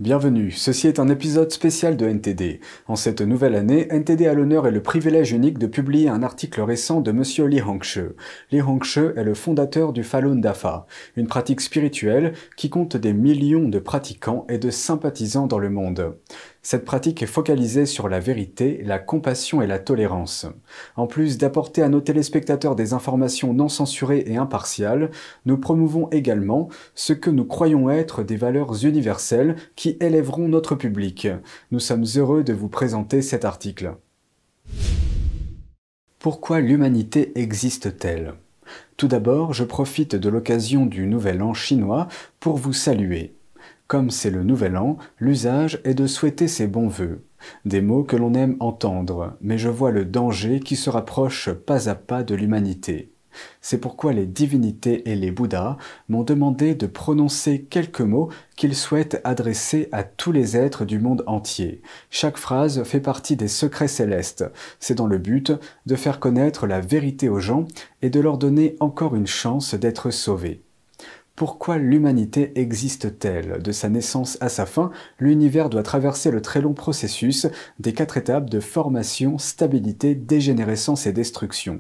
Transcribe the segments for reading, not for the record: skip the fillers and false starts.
Bienvenue, ceci est un épisode spécial de NTD. En cette nouvelle année, NTD a l'honneur et le privilège unique de publier un article récent de Monsieur Li Hongshi. Li Hongshi est le fondateur du Falun Dafa, une pratique spirituelle qui compte des millions de pratiquants et de sympathisants dans le monde. Cette pratique est focalisée sur la vérité, la compassion et la tolérance. En plus d'apporter à nos téléspectateurs des informations non censurées et impartiales, nous promouvons également ce que nous croyons être des valeurs universelles qui élèveront notre public. Nous sommes heureux de vous présenter cet article. Pourquoi l'humanité existe-t-elle ? Tout d'abord, je profite de l'occasion du Nouvel An chinois pour vous saluer. Comme c'est le Nouvel An, l'usage est de souhaiter ses bons vœux. Des mots que l'on aime entendre, mais je vois le danger qui se rapproche pas à pas de l'humanité. C'est pourquoi les divinités et les Bouddhas m'ont demandé de prononcer quelques mots qu'ils souhaitent adresser à tous les êtres du monde entier. Chaque phrase fait partie des secrets célestes. C'est dans le but de faire connaître la vérité aux gens et de leur donner encore une chance d'être sauvés. Pourquoi l'humanité existe-t-elle? De sa naissance à sa fin, l'univers doit traverser le très long processus des 4 étapes de formation, stabilité, dégénérescence et destruction.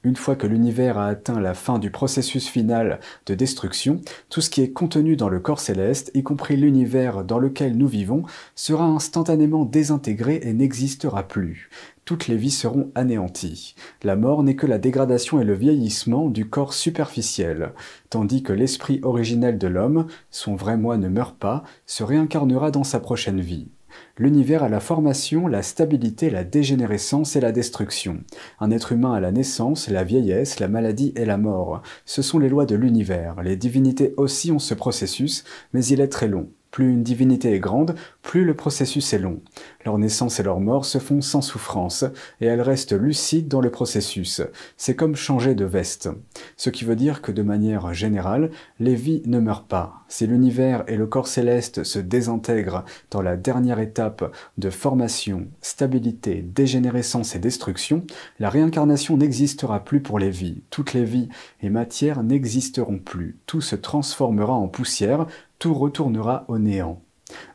Une fois que l'univers a atteint la fin du processus final de destruction, tout ce qui est contenu dans le corps céleste, y compris l'univers dans lequel nous vivons, sera instantanément désintégré et n'existera plus. Toutes les vies seront anéanties. La mort n'est que la dégradation et le vieillissement du corps superficiel, tandis que l'esprit originel de l'homme, son vrai moi ne meurt pas, se réincarnera dans sa prochaine vie. L'univers a la formation, la stabilité, la dégénérescence et la destruction. Un être humain a la naissance, la vieillesse, la maladie et la mort. Ce sont les lois de l'univers. Les divinités aussi ont ce processus, mais il est très long. Plus une divinité est grande, plus le processus est long. Leur naissance et leur mort se font sans souffrance, et elles restent lucides dans le processus. C'est comme changer de veste. Ce qui veut dire que de manière générale, les vies ne meurent pas. Si l'univers et le corps céleste se désintègrent dans la dernière étape de formation, stabilité, dégénérescence et destruction, la réincarnation n'existera plus pour les vies. Toutes les vies et matières n'existeront plus. Tout se transformera en poussière, tout retournera au néant.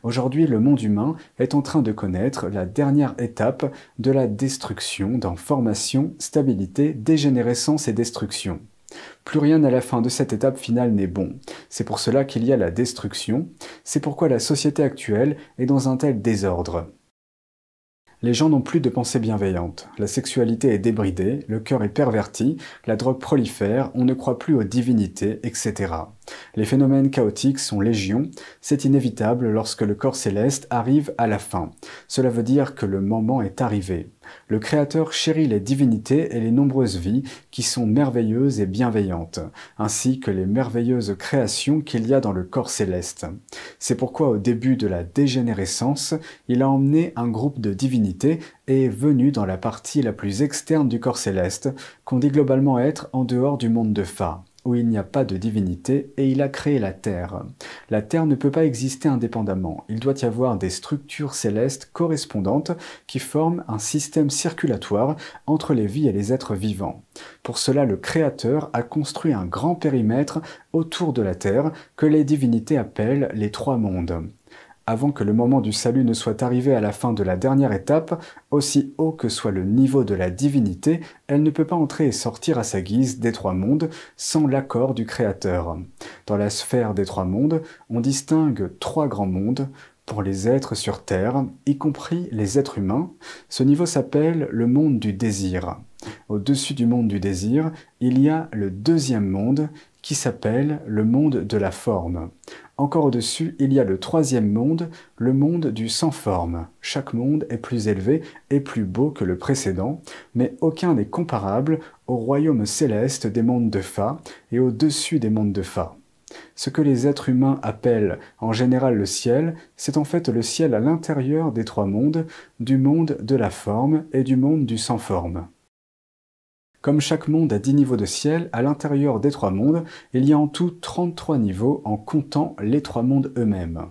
Aujourd'hui, le monde humain est en train de connaître la dernière étape de la destruction dans formation, stabilité, dégénérescence et destruction. Plus rien à la fin de cette étape finale n'est bon. C'est pour cela qu'il y a la destruction. C'est pourquoi la société actuelle est dans un tel désordre. Les gens n'ont plus de pensée bienveillante, la sexualité est débridée, le cœur est perverti, la drogue prolifère, on ne croit plus aux divinités, etc. Les phénomènes chaotiques sont légion, c'est inévitable lorsque le corps céleste arrive à la fin. Cela veut dire que le moment est arrivé. Le Créateur chérit les divinités et les nombreuses vies qui sont merveilleuses et bienveillantes, ainsi que les merveilleuses créations qu'il y a dans le corps céleste. C'est pourquoi au début de la dégénérescence, il a emmené un groupe de divinités et est venu dans la partie la plus externe du corps céleste, qu'on dit globalement être en dehors du monde de Fa, où il n'y a pas de divinité, et il a créé la Terre. La Terre ne peut pas exister indépendamment. Il doit y avoir des structures célestes correspondantes qui forment un système circulatoire entre les vies et les êtres vivants. Pour cela, le Créateur a construit un grand périmètre autour de la Terre que les divinités appellent les 3 mondes. Avant que le moment du salut ne soit arrivé à la fin de la dernière étape, aussi haut que soit le niveau de la divinité, elle ne peut pas entrer et sortir à sa guise des 3 mondes sans l'accord du Créateur. Dans la sphère des 3 mondes, on distingue 3 grands mondes pour les êtres sur Terre, y compris les êtres humains. Ce niveau s'appelle le monde du désir. Au-dessus du monde du désir, il y a le 2e monde qui s'appelle le monde de la forme. Encore au-dessus, il y a le 3e monde, le monde du sans forme. Chaque monde est plus élevé et plus beau que le précédent, mais aucun n'est comparable au royaume céleste des mondes de Fa et au-dessus des mondes de Fa. Ce que les êtres humains appellent en général le ciel, c'est en fait le ciel à l'intérieur des 3 mondes, du monde de la forme et du monde du sans forme. Comme chaque monde a 10 niveaux de ciel, à l'intérieur des 3 mondes, il y a en tout 33 niveaux en comptant les 3 mondes eux-mêmes.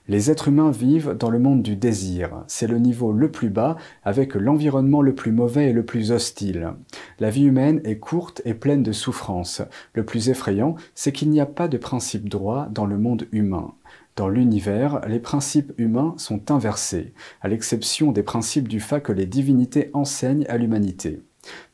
Les êtres humains vivent dans le monde du désir. C'est le niveau le plus bas, avec l'environnement le plus mauvais et le plus hostile. La vie humaine est courte et pleine de souffrances. Le plus effrayant, c'est qu'il n'y a pas de principe droit dans le monde humain. Dans l'univers, les principes humains sont inversés, à l'exception des principes du fa que les divinités enseignent à l'humanité.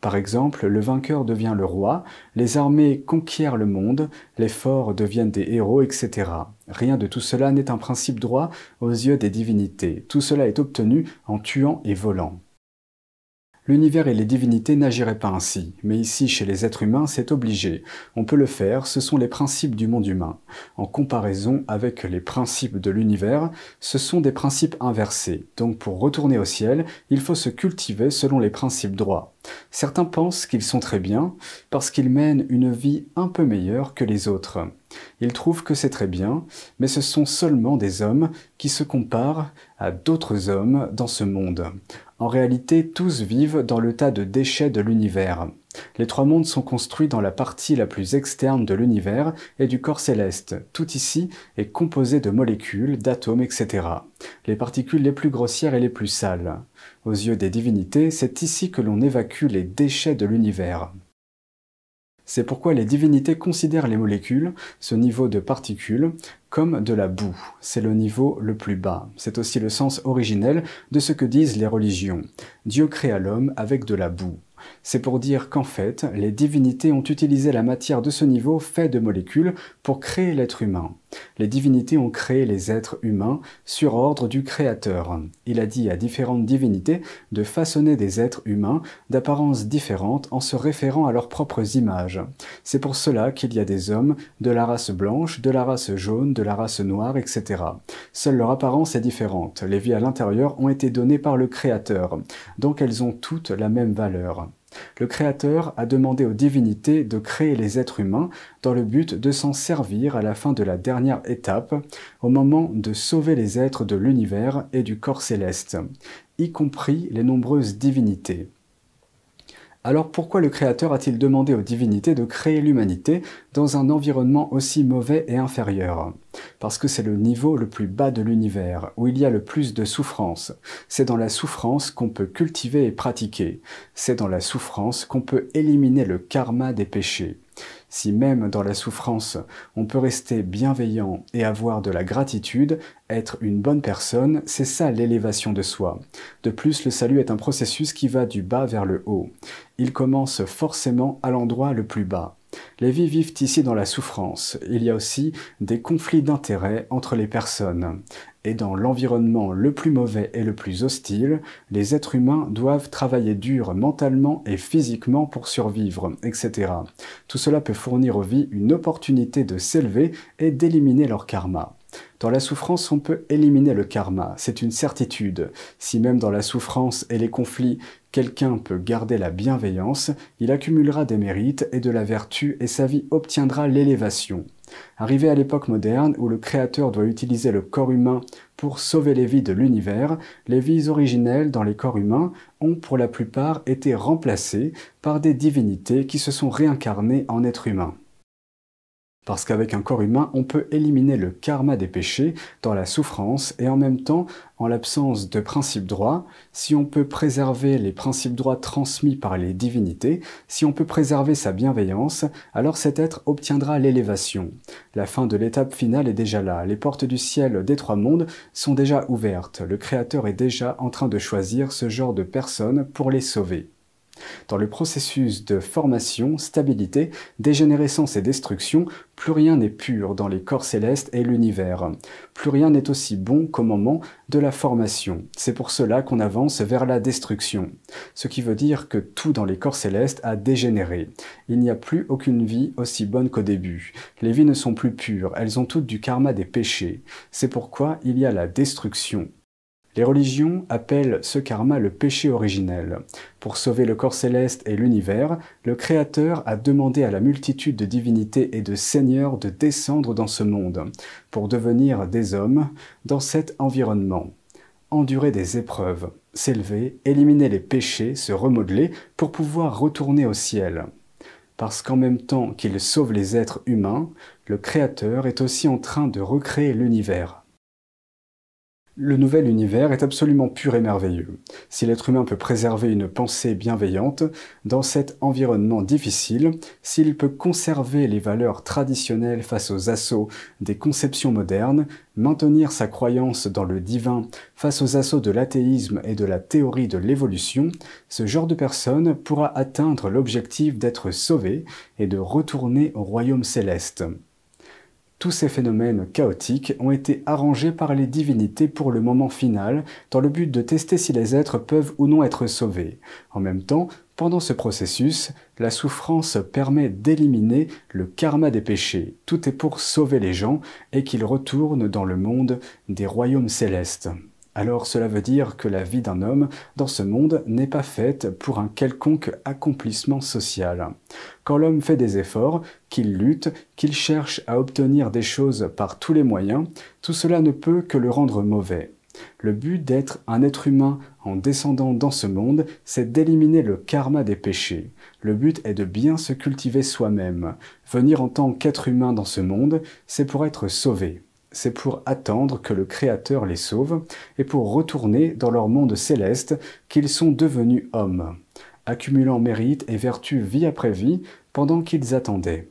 Par exemple, le vainqueur devient le roi, les armées conquièrent le monde, les forts deviennent des héros, etc. Rien de tout cela n'est un principe droit aux yeux des divinités. Tout cela est obtenu en tuant et volant. L'univers et les divinités n'agiraient pas ainsi, mais ici, chez les êtres humains, c'est obligé. On peut le faire, ce sont les principes du monde humain. En comparaison avec les principes de l'univers, ce sont des principes inversés. Donc pour retourner au ciel, il faut se cultiver selon les principes droits. Certains pensent qu'ils sont très bien, parce qu'ils mènent une vie un peu meilleure que les autres. Ils trouvent que c'est très bien, mais ce sont seulement des hommes qui se comparent à d'autres hommes dans ce monde. En réalité, tous vivent dans le tas de déchets de l'univers. Les trois mondes sont construits dans la partie la plus externe de l'univers et du corps céleste. Tout ici est composé de molécules, d'atomes, etc. Les particules les plus grossières et les plus sales. Aux yeux des divinités, c'est ici que l'on évacue les déchets de l'univers. C'est pourquoi les divinités considèrent les molécules, ce niveau de particules, comme de la boue. C'est le niveau le plus bas. C'est aussi le sens originel de ce que disent les religions. Dieu créa l'homme avec de la boue. C'est pour dire qu'en fait, les divinités ont utilisé la matière de ce niveau fait de molécules pour créer l'être humain. Les divinités ont créé les êtres humains sur ordre du Créateur. Il a dit à différentes divinités de façonner des êtres humains d'apparence différente en se référant à leurs propres images. C'est pour cela qu'il y a des hommes de la race blanche, de la race jaune, de la race noire, etc. Seule leur apparence est différente. Les vies à l'intérieur ont été données par le Créateur, donc elles ont toutes la même valeur. Le Créateur a demandé aux divinités de créer les êtres humains dans le but de s'en servir à la fin de la dernière étape, au moment de sauver les êtres de l'univers et du corps céleste, y compris les nombreuses divinités. Alors pourquoi le Créateur a-t-il demandé aux divinités de créer l'humanité dans un environnement aussi mauvais et inférieur? Parce que c'est le niveau le plus bas de l'univers, où il y a le plus de souffrance. C'est dans la souffrance qu'on peut cultiver et pratiquer. C'est dans la souffrance qu'on peut éliminer le karma des péchés. Si même dans la souffrance, on peut rester bienveillant et avoir de la gratitude, être une bonne personne, c'est ça l'élévation de soi. De plus, le salut est un processus qui va du bas vers le haut. Il commence forcément à l'endroit le plus bas. Les vies vivent ici dans la souffrance. Il y a aussi des conflits d'intérêts entre les personnes. Et dans l'environnement le plus mauvais et le plus hostile, les êtres humains doivent travailler dur mentalement et physiquement pour survivre, etc. Tout cela peut fournir aux vies une opportunité de s'élever et d'éliminer leur karma. Dans la souffrance, on peut éliminer le karma, c'est une certitude. Si même dans la souffrance et les conflits, quelqu'un peut garder la bienveillance, il accumulera des mérites et de la vertu et sa vie obtiendra l'élévation. Arrivé à l'époque moderne où le Créateur doit utiliser le corps humain pour sauver les vies de l'univers, les vies originelles dans les corps humains ont pour la plupart été remplacées par des divinités qui se sont réincarnées en êtres humains. Parce qu'avec un corps humain, on peut éliminer le karma des péchés dans la souffrance et en même temps, en l'absence de principes droits, si on peut préserver les principes droits transmis par les divinités, si on peut préserver sa bienveillance, alors cet être obtiendra l'élévation. La fin de l'étape finale est déjà là, les portes du ciel des trois mondes sont déjà ouvertes, le Créateur est déjà en train de choisir ce genre de personnes pour les sauver. Dans le processus de formation, stabilité, dégénérescence et destruction, plus rien n'est pur dans les corps célestes et l'univers. Plus rien n'est aussi bon qu'au moment de la formation. C'est pour cela qu'on avance vers la destruction. Ce qui veut dire que tout dans les corps célestes a dégénéré. Il n'y a plus aucune vie aussi bonne qu'au début. Les vies ne sont plus pures, elles ont toutes du karma des péchés. C'est pourquoi il y a la destruction. Les religions appellent ce karma le péché originel. Pour sauver le corps céleste et l'univers, le Créateur a demandé à la multitude de divinités et de seigneurs de descendre dans ce monde, pour devenir des hommes dans cet environnement. Endurer des épreuves, s'élever, éliminer les péchés, se remodeler pour pouvoir retourner au ciel. Parce qu'en même temps qu'il sauve les êtres humains, le Créateur est aussi en train de recréer l'univers. Le nouvel univers est absolument pur et merveilleux. Si l'être humain peut préserver une pensée bienveillante dans cet environnement difficile, s'il peut conserver les valeurs traditionnelles face aux assauts des conceptions modernes, maintenir sa croyance dans le divin face aux assauts de l'athéisme et de la théorie de l'évolution, ce genre de personne pourra atteindre l'objectif d'être sauvé et de retourner au royaume céleste. Tous ces phénomènes chaotiques ont été arrangés par les divinités pour le moment final, dans le but de tester si les êtres peuvent ou non être sauvés. En même temps, pendant ce processus, la souffrance permet d'éliminer le karma des péchés. Tout est pour sauver les gens et qu'ils retournent dans le monde des royaumes célestes. Alors cela veut dire que la vie d'un homme dans ce monde n'est pas faite pour un quelconque accomplissement social. Quand l'homme fait des efforts, qu'il lutte, qu'il cherche à obtenir des choses par tous les moyens, tout cela ne peut que le rendre mauvais. Le but d'être un être humain en descendant dans ce monde, c'est d'éliminer le karma des péchés. Le but est de bien se cultiver soi-même. Venir en tant qu'être humain dans ce monde, c'est pour être sauvé. C'est pour attendre que le Créateur les sauve et pour retourner dans leur monde céleste qu'ils sont devenus hommes, accumulant mérite et vertu vie après vie pendant qu'ils attendaient.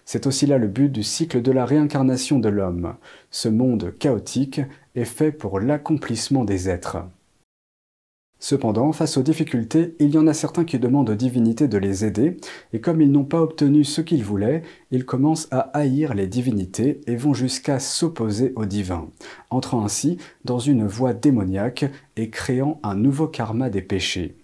C'est aussi là le but du cycle de la réincarnation de l'homme. Ce monde chaotique est fait pour l'accomplissement des êtres. Cependant, face aux difficultés, il y en a certains qui demandent aux divinités de les aider, et comme ils n'ont pas obtenu ce qu'ils voulaient, ils commencent à haïr les divinités et vont jusqu'à s'opposer aux divins, entrant ainsi dans une voie démoniaque et créant un nouveau karma des péchés.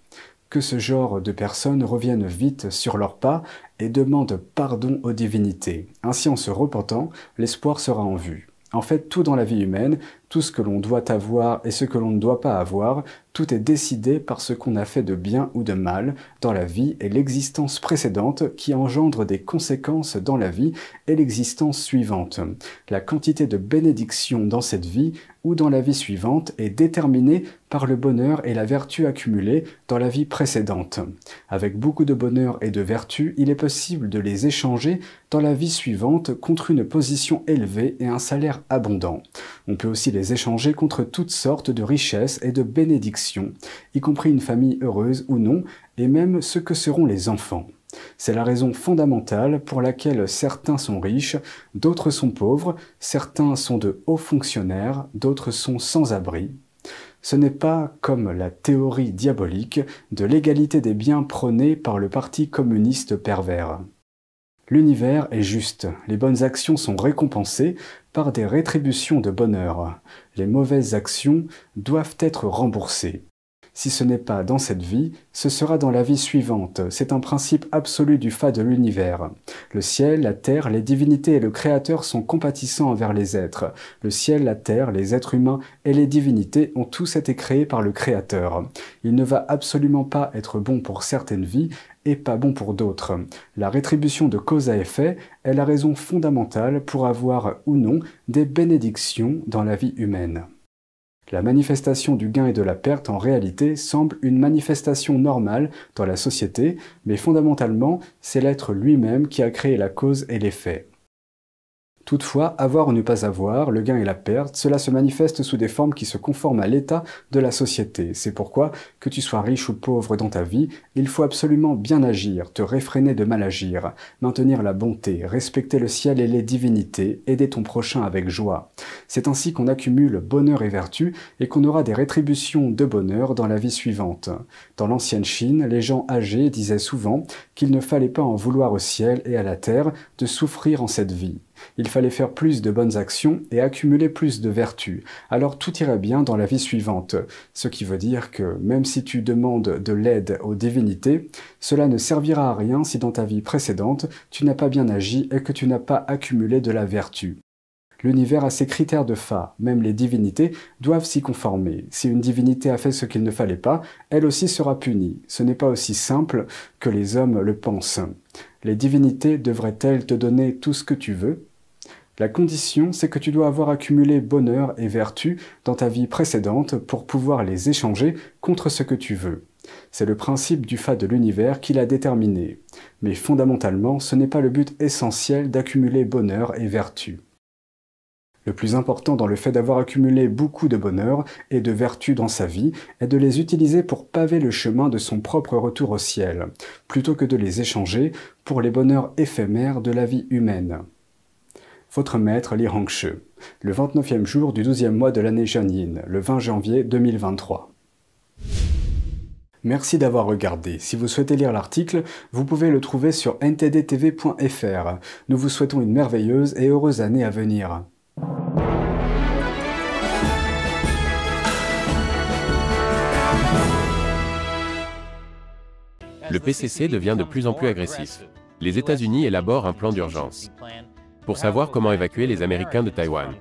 Que ce genre de personnes reviennent vite sur leurs pas et demandent pardon aux divinités. Ainsi, en se repentant, l'espoir sera en vue. En fait, tout dans la vie humaine, tout ce que l'on doit avoir et ce que l'on ne doit pas avoir, tout est décidé par ce qu'on a fait de bien ou de mal dans la vie et l'existence précédente qui engendre des conséquences dans la vie et l'existence suivante. La quantité de bénédiction dans cette vie ou dans la vie suivante est déterminée par le bonheur et la vertu accumulée dans la vie précédente. Avec beaucoup de bonheur et de vertu, il est possible de les échanger dans la vie suivante contre une position élevée et un salaire abondant. On peut aussi les échanger contre toutes sortes de richesses et de bénédictions, y compris une famille heureuse ou non, et même ce que seront les enfants. C'est la raison fondamentale pour laquelle certains sont riches, d'autres sont pauvres, certains sont de hauts fonctionnaires, d'autres sont sans abri. Ce n'est pas comme la théorie diabolique de l'égalité des biens prônée par le Parti communiste pervers. L'univers est juste, les bonnes actions sont récompensées par des rétributions de bonheur. Les mauvaises actions doivent être remboursées. Si ce n'est pas dans cette vie, ce sera dans la vie suivante. C'est un principe absolu du fa de l'univers. Le ciel, la terre, les divinités et le Créateur sont compatissants envers les êtres. Le ciel, la terre, les êtres humains et les divinités ont tous été créés par le Créateur. Il ne va absolument pas être bon pour certaines vies et pas bon pour d'autres. La rétribution de cause à effet est la raison fondamentale pour avoir ou non des bénédictions dans la vie humaine. La manifestation du gain et de la perte en réalité semble une manifestation normale dans la société, mais fondamentalement, c'est l'être lui-même qui a créé la cause et l'effet. Toutefois, avoir ou ne pas avoir, le gain et la perte, cela se manifeste sous des formes qui se conforment à l'état de la société. C'est pourquoi, que tu sois riche ou pauvre dans ta vie, il faut absolument bien agir, te réfréner de mal agir, maintenir la bonté, respecter le ciel et les divinités, aider ton prochain avec joie. C'est ainsi qu'on accumule bonheur et vertu et qu'on aura des rétributions de bonheur dans la vie suivante. Dans l'ancienne Chine, les gens âgés disaient souvent qu'il ne fallait pas en vouloir au ciel et à la terre de souffrir en cette vie. Il fallait faire plus de bonnes actions et accumuler plus de vertus. Alors tout irait bien dans la vie suivante. Ce qui veut dire que même si tu demandes de l'aide aux divinités, cela ne servira à rien si dans ta vie précédente, tu n'as pas bien agi et que tu n'as pas accumulé de la vertu. L'univers a ses critères de fa, même les divinités doivent s'y conformer. Si une divinité a fait ce qu'il ne fallait pas, elle aussi sera punie. Ce n'est pas aussi simple que les hommes le pensent. Les divinités devraient-elles te donner tout ce que tu veux ? La condition, c'est que tu dois avoir accumulé bonheur et vertu dans ta vie précédente pour pouvoir les échanger contre ce que tu veux. C'est le principe du fa de l'univers qui l'a déterminé. Mais fondamentalement, ce n'est pas le but essentiel d'accumuler bonheur et vertu. Le plus important dans le fait d'avoir accumulé beaucoup de bonheur et de vertu dans sa vie est de les utiliser pour paver le chemin de son propre retour au ciel, plutôt que de les échanger pour les bonheurs éphémères de la vie humaine. Votre maître Li Hongshi, le 29e jour du 12e mois de l'année Jianyin, le 20 janvier 2023. Merci d'avoir regardé. Si vous souhaitez lire l'article, vous pouvez le trouver sur ntdtv.fr. Nous vous souhaitons une merveilleuse et heureuse année à venir. Le PCC devient de plus en plus agressif. Les États-Unis élaborent un plan d'urgence pour savoir comment évacuer les Américains de Taïwan.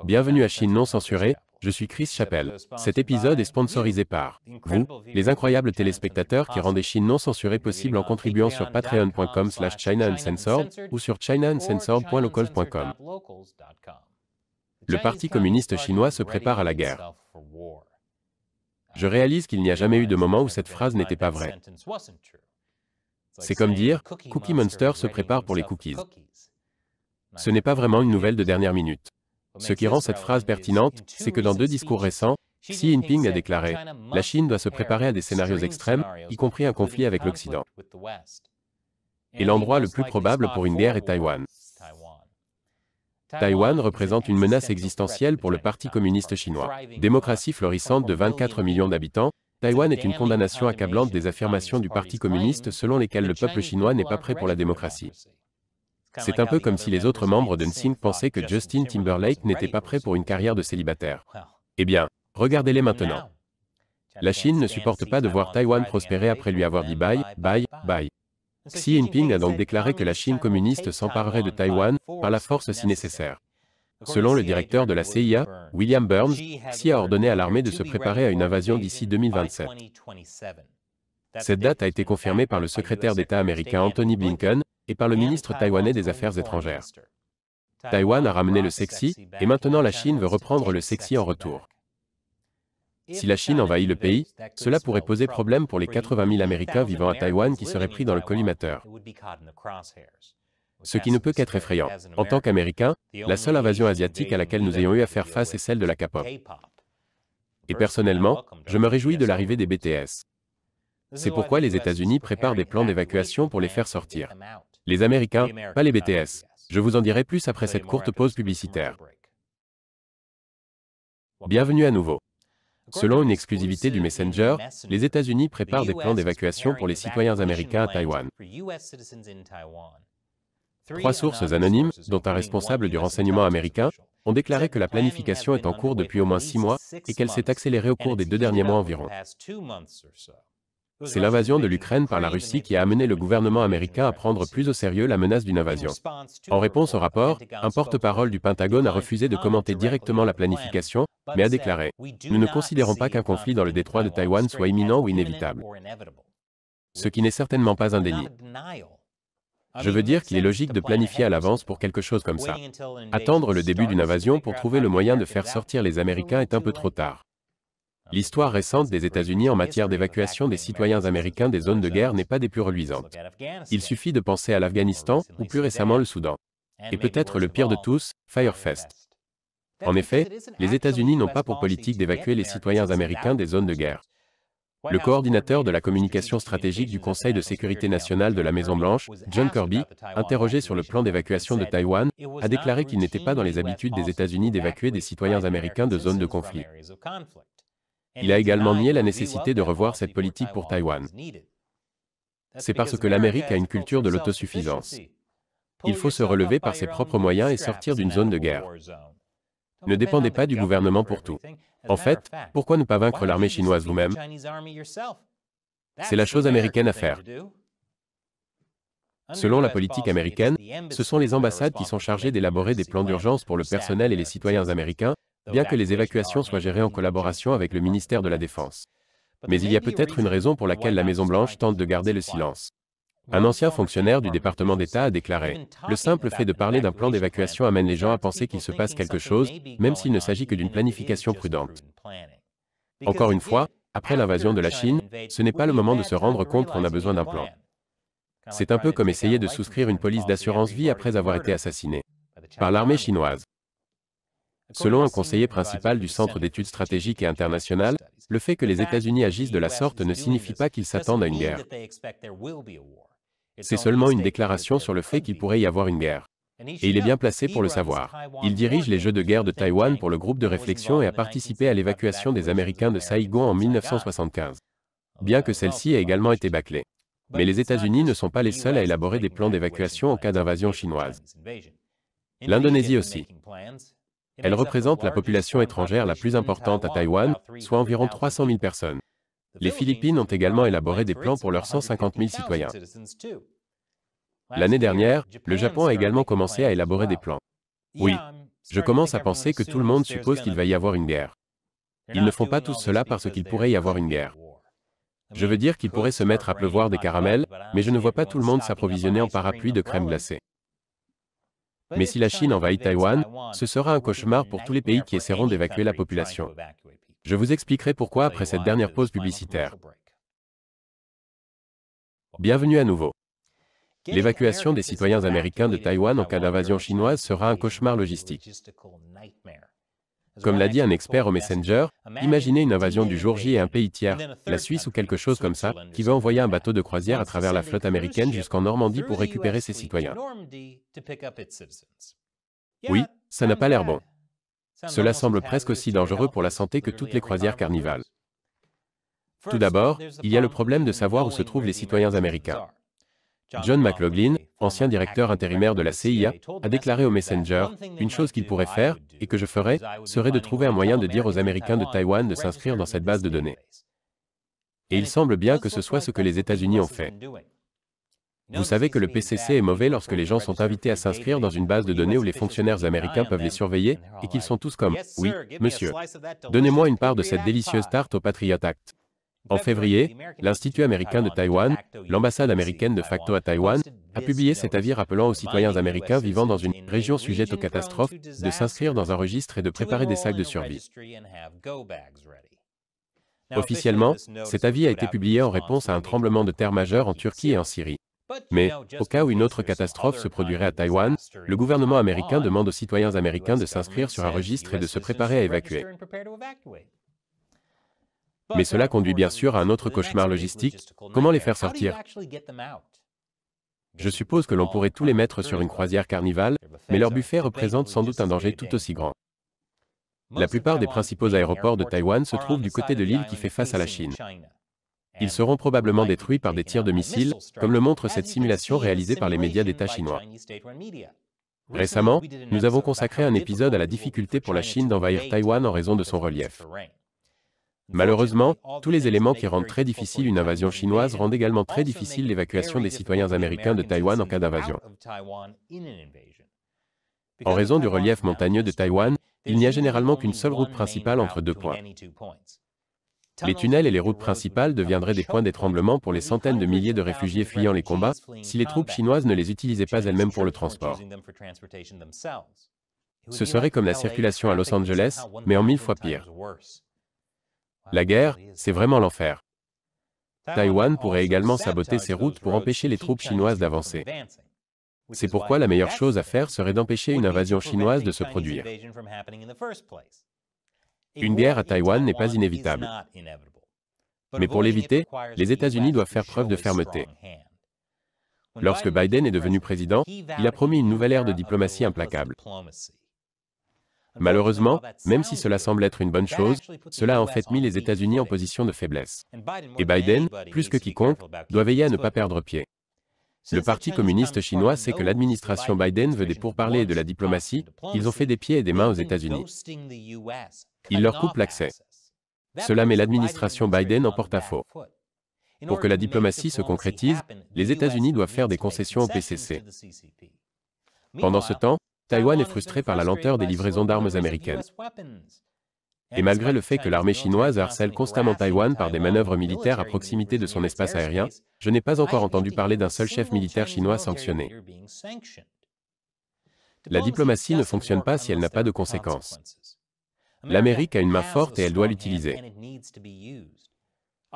Bienvenue à Chine non censurée, je suis Chris Chappell. Cet épisode est sponsorisé par vous, les incroyables téléspectateurs qui rendent Chine non censurée possible en contribuant sur patreon.com/ChinaUncensored ou sur ChinaUncensored.locals.com. Le Parti communiste chinois se prépare à la guerre. Je réalise qu'il n'y a jamais eu de moment où cette phrase n'était pas vraie. C'est comme dire, Cookie Monster se prépare pour les cookies. Ce n'est pas vraiment une nouvelle de dernière minute. Ce qui rend cette phrase pertinente, c'est que dans 2 discours récents, Xi Jinping a déclaré « La Chine doit se préparer à des scénarios extrêmes, y compris un conflit avec l'Occident. Et l'endroit le plus probable pour une guerre est Taïwan. » Taïwan représente une menace existentielle pour le Parti communiste chinois. Démocratie florissante de 24 millions d'habitants, Taïwan est une condamnation accablante des affirmations du Parti communiste selon lesquelles le peuple chinois n'est pas prêt pour la démocratie. C'est un peu comme si les autres membres de NSYNC pensaient que Justin Timberlake n'était pas prêt pour une carrière de célibataire. Eh bien, regardez-les maintenant. La Chine ne supporte pas de voir Taïwan prospérer après lui avoir dit bye, bye, bye. Xi Jinping a donc déclaré que la Chine communiste s'emparerait de Taïwan par la force si nécessaire. Selon le directeur de la CIA, William Burns, Xi a ordonné à l'armée de se préparer à une invasion d'ici 2027. Cette date a été confirmée par le secrétaire d'État américain Anthony Blinken et par le ministre taïwanais des Affaires étrangères. Taïwan a ramené le sexy, et maintenant la Chine veut reprendre le sexy en retour. Si la Chine envahit le pays, cela pourrait poser problème pour les 80 000 Américains vivant à Taïwan qui seraient pris dans le collimateur. Ce qui ne peut qu'être effrayant. En tant qu'Américains, la seule invasion asiatique à laquelle nous ayons eu à faire face est celle de la K-pop. Et personnellement, je me réjouis de l'arrivée des BTS. C'est pourquoi les États-Unis préparent des plans d'évacuation pour les faire sortir. Les Américains, pas les BTS. Je vous en dirai plus après cette courte pause publicitaire. Bienvenue à nouveau. Selon une exclusivité du Messenger, les États-Unis préparent des plans d'évacuation pour les citoyens américains à Taïwan. 3 sources anonymes, dont un responsable du renseignement américain, ont déclaré que la planification est en cours depuis au moins 6 mois et qu'elle s'est accélérée au cours des 2 derniers mois environ. C'est l'invasion de l'Ukraine par la Russie qui a amené le gouvernement américain à prendre plus au sérieux la menace d'une invasion. En réponse au rapport, un porte-parole du Pentagone a refusé de commenter directement la planification, mais a déclaré « Nous ne considérons pas qu'un conflit dans le détroit de Taïwan soit imminent ou inévitable. » Ce qui n'est certainement pas un déni. Je veux dire qu'il est logique de planifier à l'avance pour quelque chose comme ça. Attendre le début d'une invasion pour trouver le moyen de faire sortir les Américains est un peu trop tard. L'histoire récente des États-Unis en matière d'évacuation des citoyens américains des zones de guerre n'est pas des plus reluisantes. Il suffit de penser à l'Afghanistan, ou plus récemment le Soudan. Et peut-être le pire de tous, Firefest. En effet, les États-Unis n'ont pas pour politique d'évacuer les citoyens américains des zones de guerre. Le coordinateur de la communication stratégique du Conseil de sécurité nationale de la Maison-Blanche, John Kirby, interrogé sur le plan d'évacuation de Taïwan, a déclaré qu'il n'était pas dans les habitudes des États-Unis d'évacuer des citoyens américains de zones de conflit. Il a également nié la nécessité de revoir cette politique pour Taïwan. C'est parce que l'Amérique a une culture de l'autosuffisance. Il faut se relever par ses propres moyens et sortir d'une zone de guerre. Ne dépendez pas du gouvernement pour tout. En fait, pourquoi ne pas vaincre l'armée chinoise vous-même? C'est la chose américaine à faire. Selon la politique américaine, ce sont les ambassades qui sont chargées d'élaborer des plans d'urgence pour le personnel et les citoyens américains, bien que les évacuations soient gérées en collaboration avec le ministère de la Défense. Mais il y a peut-être une raison pour laquelle la Maison-Blanche tente de garder le silence. Un ancien fonctionnaire du département d'État a déclaré: « Le simple fait de parler d'un plan d'évacuation amène les gens à penser qu'il se passe quelque chose, même s'il ne s'agit que d'une planification prudente. » Encore une fois, après l'invasion de la Chine, ce n'est pas le moment de se rendre compte qu'on a besoin d'un plan. C'est un peu comme essayer de souscrire une police d'assurance vie après avoir été assassiné par l'armée chinoise. Selon un conseiller principal du Centre d'études stratégiques et internationales, le fait que les États-Unis agissent de la sorte ne signifie pas qu'ils s'attendent à une guerre. C'est seulement une déclaration sur le fait qu'il pourrait y avoir une guerre. Et il est bien placé pour le savoir. Il dirige les Jeux de guerre de Taïwan pour le groupe de réflexion et a participé à l'évacuation des Américains de Saïgon en 1975. Bien que celle-ci ait également été bâclée. Mais les États-Unis ne sont pas les seuls à élaborer des plans d'évacuation en cas d'invasion chinoise. L'Indonésie aussi. Elle représente la population étrangère la plus importante à Taïwan, soit environ 300 000 personnes. Les Philippines ont également élaboré des plans pour leurs 150 000 citoyens. L'année dernière, le Japon a également commencé à élaborer des plans. Oui, je commence à penser que tout le monde suppose qu'il va y avoir une guerre. Ils ne font pas tous cela parce qu'il pourrait y avoir une guerre. Je veux dire qu'il pourrait se mettre à pleuvoir des caramels, mais je ne vois pas tout le monde s'approvisionner en parapluie de crème glacée. Mais si la Chine envahit Taïwan, ce sera un cauchemar pour tous les pays qui essaieront d'évacuer la population. Je vous expliquerai pourquoi après cette dernière pause publicitaire. Bienvenue à nouveau. L'évacuation des citoyens américains de Taïwan en cas d'invasion chinoise sera un cauchemar logistique. Comme l'a dit un expert au Messenger, imaginez une invasion du jour J et un pays tiers, la Suisse ou quelque chose comme ça, qui veut envoyer un bateau de croisière à travers la flotte américaine jusqu'en Normandie pour récupérer ses citoyens. Oui, ça n'a pas l'air bon. Cela semble presque aussi dangereux pour la santé que toutes les croisières carnivales. Tout d'abord, il y a le problème de savoir où se trouvent les citoyens américains. John McLaughlin, ancien directeur intérimaire de la CIA, a déclaré au Messenger, « Une chose qu'il pourrait faire, et que je ferais, serait de trouver un moyen de dire aux Américains de Taïwan de s'inscrire dans cette base de données. » Et il semble bien que ce soit ce que les États-Unis ont fait. Vous savez que le PCC est mauvais lorsque les gens sont invités à s'inscrire dans une base de données où les fonctionnaires américains peuvent les surveiller, et qu'ils sont tous comme, « Oui, monsieur. Donnez-moi une part de cette délicieuse tarte au Patriot Act. » En février, l'Institut américain de Taïwan, l'ambassade américaine de facto à Taïwan, a publié cet avis rappelant aux citoyens américains vivant dans une région sujette aux catastrophes de s'inscrire dans un registre et de préparer des sacs de survie. Officiellement, cet avis a été publié en réponse à un tremblement de terre majeur en Turquie et en Syrie. Mais, au cas où une autre catastrophe se produirait à Taïwan, le gouvernement américain demande aux citoyens américains de s'inscrire sur un registre et de se préparer à évacuer. Mais cela conduit bien sûr à un autre cauchemar logistique, comment les faire sortir? Je suppose que l'on pourrait tous les mettre sur une croisière carnivale, mais leur buffet représente sans doute un danger tout aussi grand. La plupart des principaux aéroports de Taïwan se trouvent du côté de l'île qui fait face à la Chine. Ils seront probablement détruits par des tirs de missiles, comme le montre cette simulation réalisée par les médias d'État chinois. Récemment, nous avons consacré un épisode à la difficulté pour la Chine d'envahir Taïwan en raison de son relief. Malheureusement, tous les éléments qui rendent très difficile une invasion chinoise rendent également très difficile l'évacuation des citoyens américains de Taïwan en cas d'invasion. En raison du relief montagneux de Taïwan, il n'y a généralement qu'une seule route principale entre deux points. Les tunnels et les routes principales deviendraient des points d'étranglement pour les centaines de milliers de réfugiés fuyant les combats si les troupes chinoises ne les utilisaient pas elles-mêmes pour le transport. Ce serait comme la circulation à Los Angeles, mais en 1000 fois pire. La guerre, c'est vraiment l'enfer. Taïwan pourrait également saboter ses routes pour empêcher les troupes chinoises d'avancer. C'est pourquoi la meilleure chose à faire serait d'empêcher une invasion chinoise de se produire. Une guerre à Taïwan n'est pas inévitable. Mais pour l'éviter, les États-Unis doivent faire preuve de fermeté. Lorsque Biden est devenu président, il a promis une nouvelle ère de diplomatie implacable. Malheureusement, même si cela semble être une bonne chose, cela a en fait mis les États-Unis en position de faiblesse. Et Biden, plus que quiconque, doit veiller à ne pas perdre pied. Le Parti communiste chinois sait que l'administration Biden veut des pourparlers et de la diplomatie, ils ont fait des pieds et des mains aux États-Unis. Ils leur coupent l'accès. Cela met l'administration Biden en porte-à-faux. Pour que la diplomatie se concrétise, les États-Unis doivent faire des concessions au PCC. Pendant ce temps, Taïwan est frustré par la lenteur des livraisons d'armes américaines. Et malgré le fait que l'armée chinoise harcèle constamment Taïwan par des manœuvres militaires à proximité de son espace aérien, je n'ai pas encore entendu parler d'un seul chef militaire chinois sanctionné. La diplomatie ne fonctionne pas si elle n'a pas de conséquences. L'Amérique a une main forte et elle doit l'utiliser.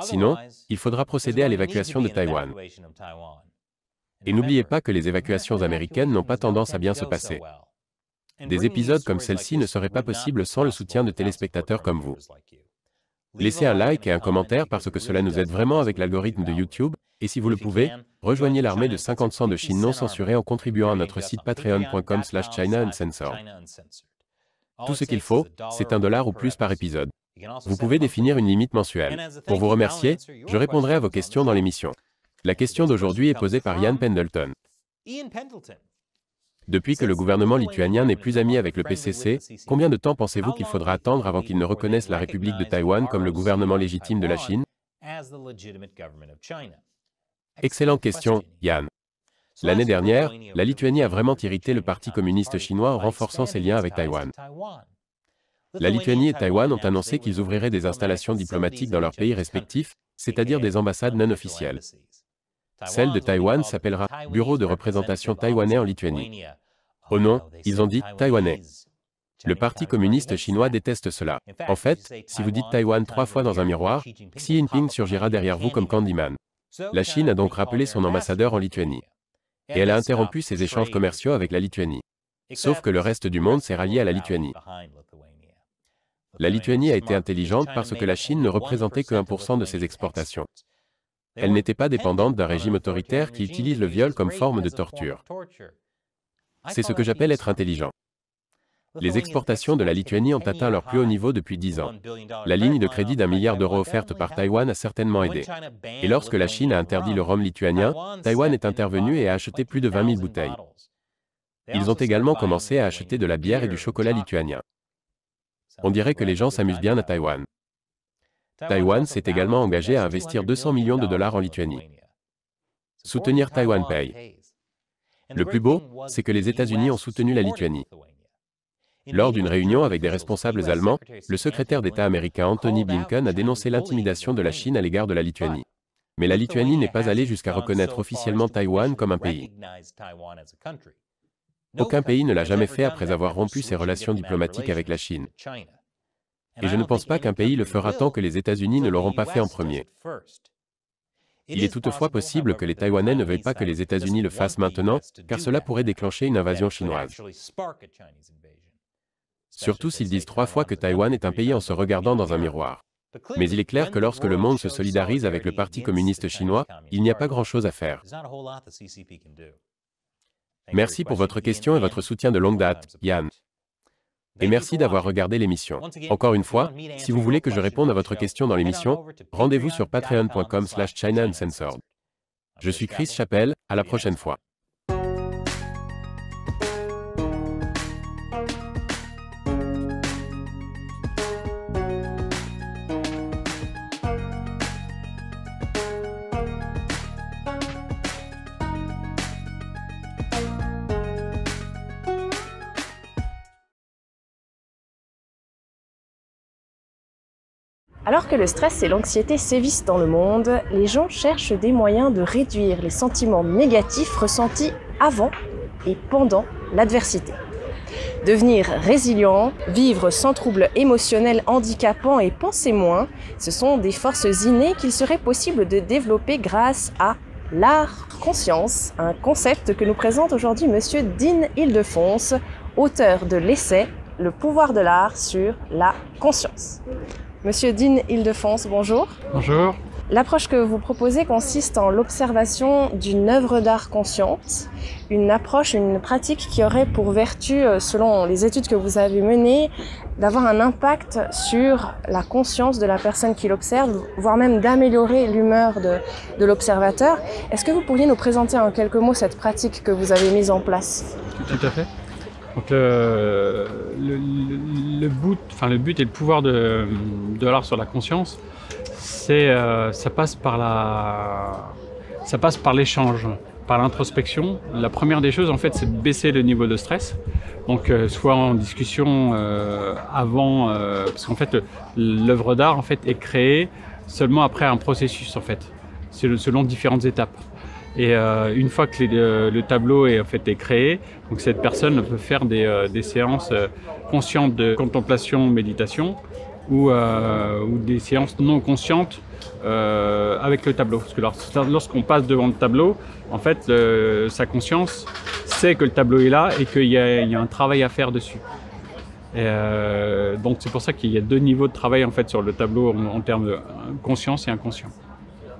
Sinon, il faudra procéder à l'évacuation de Taïwan. Et n'oubliez pas que les évacuations américaines n'ont pas tendance à bien se passer. Des épisodes comme celle-ci ne seraient pas possibles sans le soutien de téléspectateurs comme vous. Laissez un like et un commentaire parce que cela nous aide vraiment avec l'algorithme de YouTube, et si vous le pouvez, rejoignez l'armée de 50 cents de Chine non censurée en contribuant à notre site patreon.com/China Uncensored. Tout ce qu'il faut, c'est $1 ou plus par épisode. Vous pouvez définir une limite mensuelle. Pour vous remercier, je répondrai à vos questions dans l'émission. La question d'aujourd'hui est posée par Ian Pendleton. Depuis que le gouvernement lituanien n'est plus ami avec le PCC, combien de temps pensez-vous qu'il faudra attendre avant qu'il ne reconnaisse la République de Taïwan comme le gouvernement légitime de la Chine? Excellente question, Ian. L'année dernière, la Lituanie a vraiment irrité le Parti communiste chinois en renforçant ses liens avec Taïwan. La Lituanie et Taïwan ont annoncé qu'ils ouvriraient des installations diplomatiques dans leurs pays respectifs, c'est-à-dire des ambassades non officielles. Celle de Taïwan s'appellera « Bureau de représentation taïwanais en Lituanie ». Au nom, ils ont dit « taïwanais ». Le Parti communiste chinois déteste cela. En fait, si vous dites Taïwan 3 fois dans un miroir, Xi Jinping surgira derrière vous comme Candyman. La Chine a donc rappelé son ambassadeur en Lituanie. Et elle a interrompu ses échanges commerciaux avec la Lituanie. Sauf que le reste du monde s'est rallié à la Lituanie. La Lituanie a été intelligente parce que la Chine ne représentait que 1% de ses exportations. Elle n'était pas dépendante d'un régime autoritaire qui utilise le viol comme forme de torture. C'est ce que j'appelle être intelligent. Les exportations de la Lituanie ont atteint leur plus haut niveau depuis 10 ans. La ligne de crédit d'1 milliard d'euros offerte par Taïwan a certainement aidé. Et lorsque la Chine a interdit le rhum lituanien, Taïwan est intervenu et a acheté plus de 20 000 bouteilles. Ils ont également commencé à acheter de la bière et du chocolat lituanien. On dirait que les gens s'amusent bien à Taïwan. Taïwan s'est également engagé à investir 200 millions de dollars en Lituanie. Soutenir Taïwan paye. Le plus beau, c'est que les États-Unis ont soutenu la Lituanie. Lors d'une réunion avec des responsables allemands, le secrétaire d'État américain Anthony Blinken a dénoncé l'intimidation de la Chine à l'égard de la Lituanie. Mais la Lituanie n'est pas allée jusqu'à reconnaître officiellement Taïwan comme un pays. Aucun pays ne l'a jamais fait après avoir rompu ses relations diplomatiques avec la Chine. Et je ne pense pas qu'un pays le fera tant que les États-Unis ne l'auront pas fait en premier. Il est toutefois possible que les Taïwanais ne veuillent pas que les États-Unis le fassent maintenant, car cela pourrait déclencher une invasion chinoise. Surtout s'ils disent 3 fois que Taïwan est un pays en se regardant dans un miroir. Mais il est clair que lorsque le monde se solidarise avec le Parti communiste chinois, il n'y a pas grand-chose à faire. Merci pour votre question et votre soutien de longue date, Ian. Et merci d'avoir regardé l'émission. Encore une fois, si vous voulez que je réponde à votre question dans l'émission, rendez-vous sur patreon.com/China Uncensored. Je suis Chris Chappell, à la prochaine fois. Alors que le stress et l'anxiété sévissent dans le monde, les gens cherchent des moyens de réduire les sentiments négatifs ressentis avant et pendant l'adversité. Devenir résilient, vivre sans troubles émotionnels handicapants et penser moins, ce sont des forces innées qu'il serait possible de développer grâce à l'art conscience, un concept que nous présente aujourd'hui Monsieur Dean Ildefonse, auteur de l'essai « Le pouvoir de l'art sur la conscience ». Monsieur Dean Ildefonse, bonjour. Bonjour. L'approche que vous proposez consiste en l'observation d'une œuvre d'art consciente, une approche, une pratique qui aurait pour vertu, selon les études que vous avez menées, d'avoir un impact sur la conscience de la personne qui l'observe, voire même d'améliorer l'humeur de l'observateur. Est-ce que vous pourriez nous présenter en quelques mots cette pratique que vous avez mise en place? Tout à fait. Donc le but et le pouvoir de l'art sur la conscience, ça passe par l'échange, par l'introspection. La première des choses, en fait, c'est de baisser le niveau de stress. Donc, soit en discussion avant, parce qu'en fait, l'œuvre d'art en fait est créée seulement après un processus en fait. C'est selon différentes étapes. Et une fois que le tableau est, en fait, est créé, donc cette personne peut faire des séances conscientes de contemplation, méditation, ou des séances non conscientes avec le tableau. Parce que lorsqu'on passe devant le tableau, en fait, sa conscience sait que le tableau est là et qu'il y a un travail à faire dessus. Et donc c'est pour ça qu'il y a deux niveaux de travail en fait sur le tableau en termes de conscience et inconscient.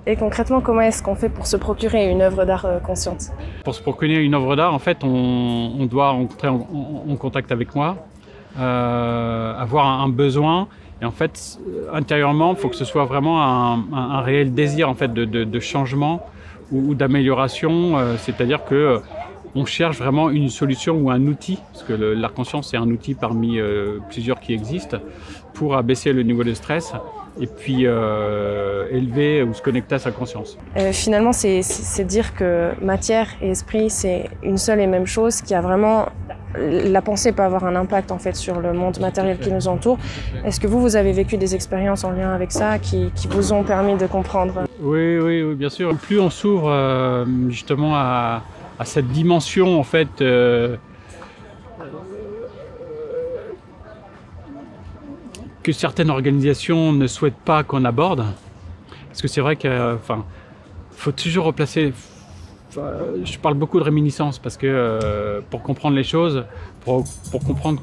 Et concrètement, comment est-ce qu'on fait pour se procurer une œuvre d'art consciente? Pour se procurer une œuvre d'art, en fait, on doit entrer en contact avec moi, avoir un besoin. Et en fait, intérieurement, il faut que ce soit vraiment un réel désir en fait, de changement ou d'amélioration. C'est-à-dire que on cherche vraiment une solution ou un outil, parce que l'art conscient, c'est un outil parmi plusieurs qui existent, pour abaisser le niveau de stress et puis élever ou se connecter à sa conscience. Finalement, c'est dire que matière et esprit, c'est une seule et même chose, qui a vraiment... La pensée peut avoir un impact en fait sur le monde matériel qui nous entoure. Est-ce que vous avez vécu des expériences en lien avec ça qui vous ont permis de comprendre? Oui, bien sûr. Plus on s'ouvre justement à cette dimension en fait que certaines organisations ne souhaitent pas qu'on aborde, parce que c'est vrai que faut toujours replacer. Je parle beaucoup de réminiscence parce que pour comprendre les choses, pour comprendre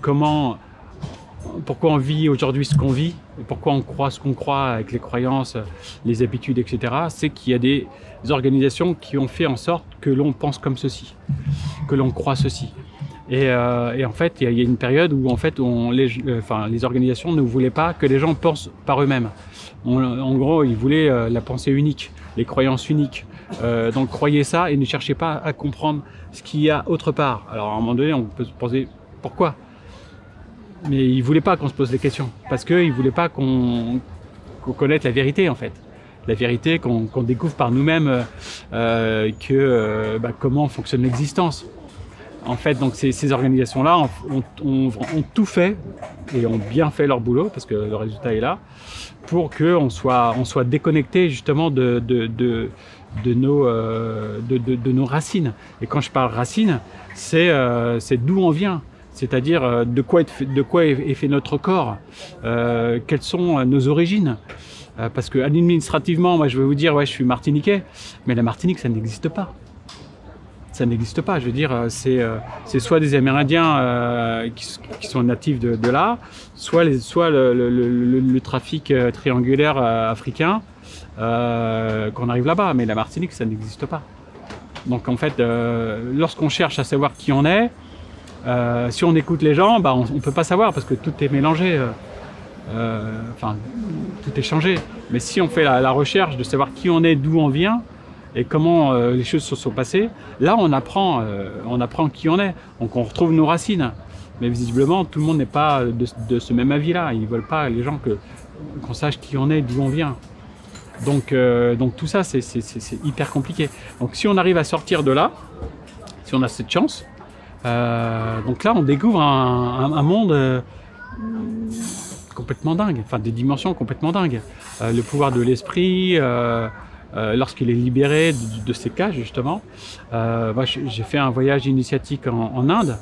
pourquoi on vit aujourd'hui ce qu'on vit, et pourquoi on croit ce qu'on croit avec les croyances, les habitudes, etc., c'est qu'il y a des organisations qui ont fait en sorte que l'on pense comme ceci, que l'on croit ceci. Et en fait, il y a une période où en fait, les organisations ne voulaient pas que les gens pensent par eux-mêmes. En gros, ils voulaient la pensée unique, les croyances uniques. Donc croyez ça et ne cherchez pas à comprendre ce qu'il y a autre part. Alors à un moment donné, on peut se poser pourquoi. Mais ils ne voulaient pas qu'on se pose des questions, parce qu'ils ne voulaient pas qu'on connaisse la vérité en fait. La vérité qu'on découvre par nous-mêmes, comment fonctionne l'existence. En fait, donc ces organisations-là ont tout fait et ont bien fait leur boulot, parce que le résultat est là, pour qu'on soit déconnecté justement de nos racines. Et quand je parle racines, c'est d'où on vient, c'est-à-dire de quoi est fait notre corps, quelles sont nos origines. Parce que administrativement, moi je vais vous dire, ouais, je suis martiniquais, mais la Martinique, ça n'existe pas. Ça n'existe pas, je veux dire, c'est soit des Amérindiens qui sont natifs de là, soit le trafic triangulaire africain, qu'on arrive là-bas, mais la Martinique, ça n'existe pas. Donc en fait, lorsqu'on cherche à savoir qui on est, si on écoute les gens, on ne peut pas savoir parce que tout est mélangé, tout est changé. Mais si on fait la recherche de savoir qui on est, d'où on vient, et comment les choses se sont passées, là on apprend qui on est, donc on retrouve nos racines. Mais visiblement, tout le monde n'est pas de ce même avis-là, ils ne veulent pas les gens qu'on sache qui on est, d'où on vient. Donc tout ça, c'est hyper compliqué. Donc si on arrive à sortir de là, si on a cette chance, donc là on découvre un monde complètement dingue, enfin des dimensions complètement dingues. Le pouvoir de l'esprit, lorsqu'il est libéré de ces cages justement. Moi j'ai fait un voyage initiatique en Inde,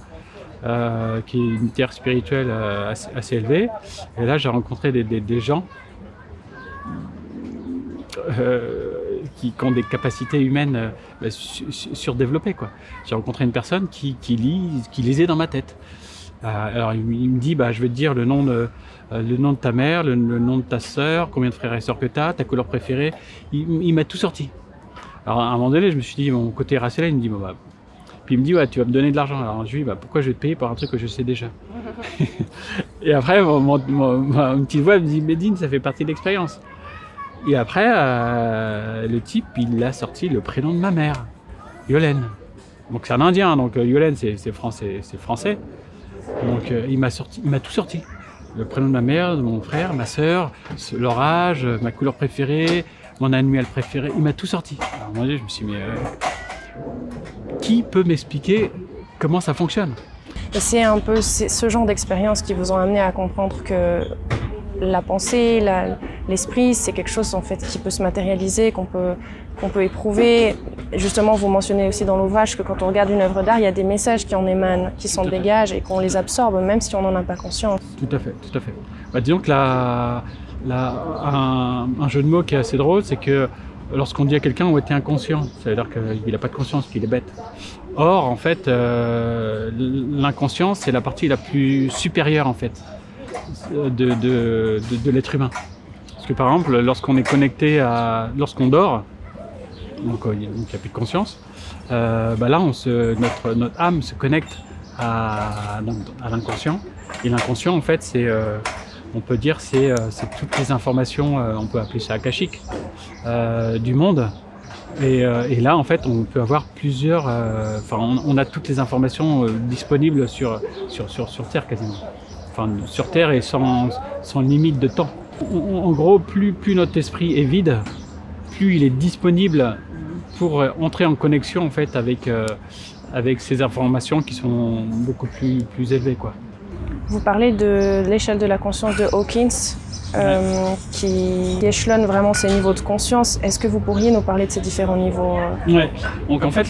qui est une terre spirituelle assez élevée, et là j'ai rencontré des gens qui ont des capacités humaines surdéveloppées, quoi. J'ai rencontré une personne qui lisait dans ma tête. Alors il me dit, je vais te dire le nom de ta mère, le nom de ta sœur, combien de frères et sœurs que tu as, ta couleur préférée. Il m'a tout sorti. Alors à un moment donné, je me suis dit, mon côté rationnel, il me dit, puis il me dit, ouais, tu vas me donner de l'argent. Alors je lui dis, pourquoi je vais te payer pour un truc que je sais déjà? Et après, une petite voix me dit, Medine, ça fait partie de l'expérience. Et après, le type, il a sorti le prénom de ma mère, Yolène. Donc c'est un Indien, donc Yolène, c'est français. Donc il m'a tout sorti. Le prénom de ma mère, de mon frère, ma sœur, leur âge, ma couleur préférée, mon annuel préféré, il m'a tout sorti. Alors moi je me suis dit, mais qui peut m'expliquer comment ça fonctionne? Et c'est un peu ce genre d'expérience qui vous ont amené à comprendre que la pensée, l'esprit, c'est quelque chose en fait qui peut se matérialiser, qu'on peut éprouver. Justement, vous mentionnez aussi dans l'ouvrage que quand on regarde une œuvre d'art, il y a des messages qui en émanent, qui s'en dégagent et qu'on les absorbe, même si on n'en a pas conscience. Tout à fait, tout à fait. Bah, disons que un jeu de mots qui est assez drôle, c'est que lorsqu'on dit à quelqu'un « on était inconscient », ça veut dire qu'il n'a pas de conscience, qu'il est bête. Or, en fait, l'inconscience, c'est la partie la plus supérieure, en fait, de l'être humain. Parce que, par exemple, lorsqu'on est connecté lorsqu'on dort, donc il n'y a plus de conscience, là, notre âme se connecte à l'inconscient. Et l'inconscient, en fait, on peut dire c'est toutes les informations, on peut appeler ça akashique, du monde. Et là, en fait, on peut avoir plusieurs... on a toutes les informations disponibles sur Terre, quasiment. Enfin, sur Terre et sans limite de temps. En gros, plus notre esprit est vide, plus il est disponible pour entrer en connexion, en fait, avec ces informations qui sont beaucoup plus élevées, quoi. Vous parlez de l'échelle de la conscience de Hawkins, qui échelonne vraiment ces niveaux de conscience. Est-ce que vous pourriez nous parler de ces différents niveaux? Ouais. Donc en fait,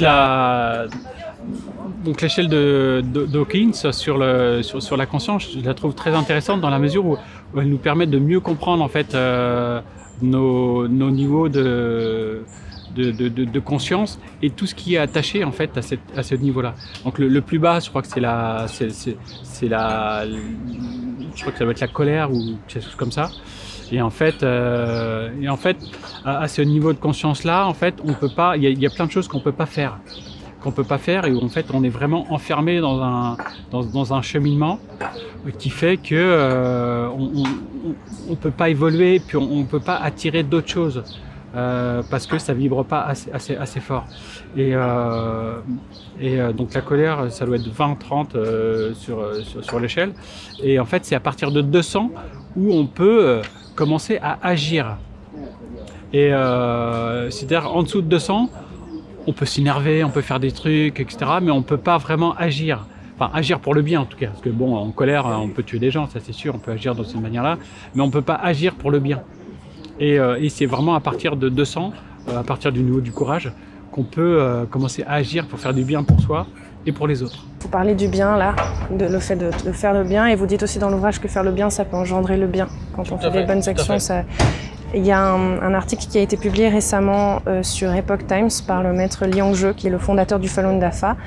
l'échelle de Hawkins sur la conscience, je la trouve très intéressante dans la mesure où elle nous permet de mieux comprendre en fait nos niveaux de conscience et tout ce qui est attaché en fait à ce niveau-là. Donc le plus bas, je crois que je crois que ça doit être la colère ou quelque chose comme ça. Et en fait, à ce niveau de conscience-là, en fait, on peut pas. Il y a plein de choses qu'on peut pas faire, et où en fait, on est vraiment enfermé dans un cheminement qui fait que on peut pas évoluer, puis on peut pas attirer d'autres choses. Parce que ça vibre pas assez fort. Et donc la colère, ça doit être 20-30 sur l'échelle. Et en fait, c'est à partir de 200 où on peut commencer à agir. Et c'est-à-dire en dessous de 200, on peut s'énerver, on peut faire des trucs, etc. Mais on peut pas vraiment agir. Enfin, agir pour le bien en tout cas. Parce que bon, en colère, on peut tuer des gens, ça c'est sûr, on peut agir de cette manière-là. Mais on peut pas agir pour le bien. Et c'est vraiment à partir de 200, à partir du niveau du courage, qu'on peut commencer à agir pour faire du bien pour soi et pour les autres. Vous parlez du bien là, le fait de faire le bien, et vous dites aussi dans l'ouvrage que faire le bien, ça peut engendrer le bien. Quand on fait des bonnes actions, ça... Il y a un article qui a été publié récemment sur Epoch Times par le maître Liang Zhe, qui est le fondateur du Falun Dafa.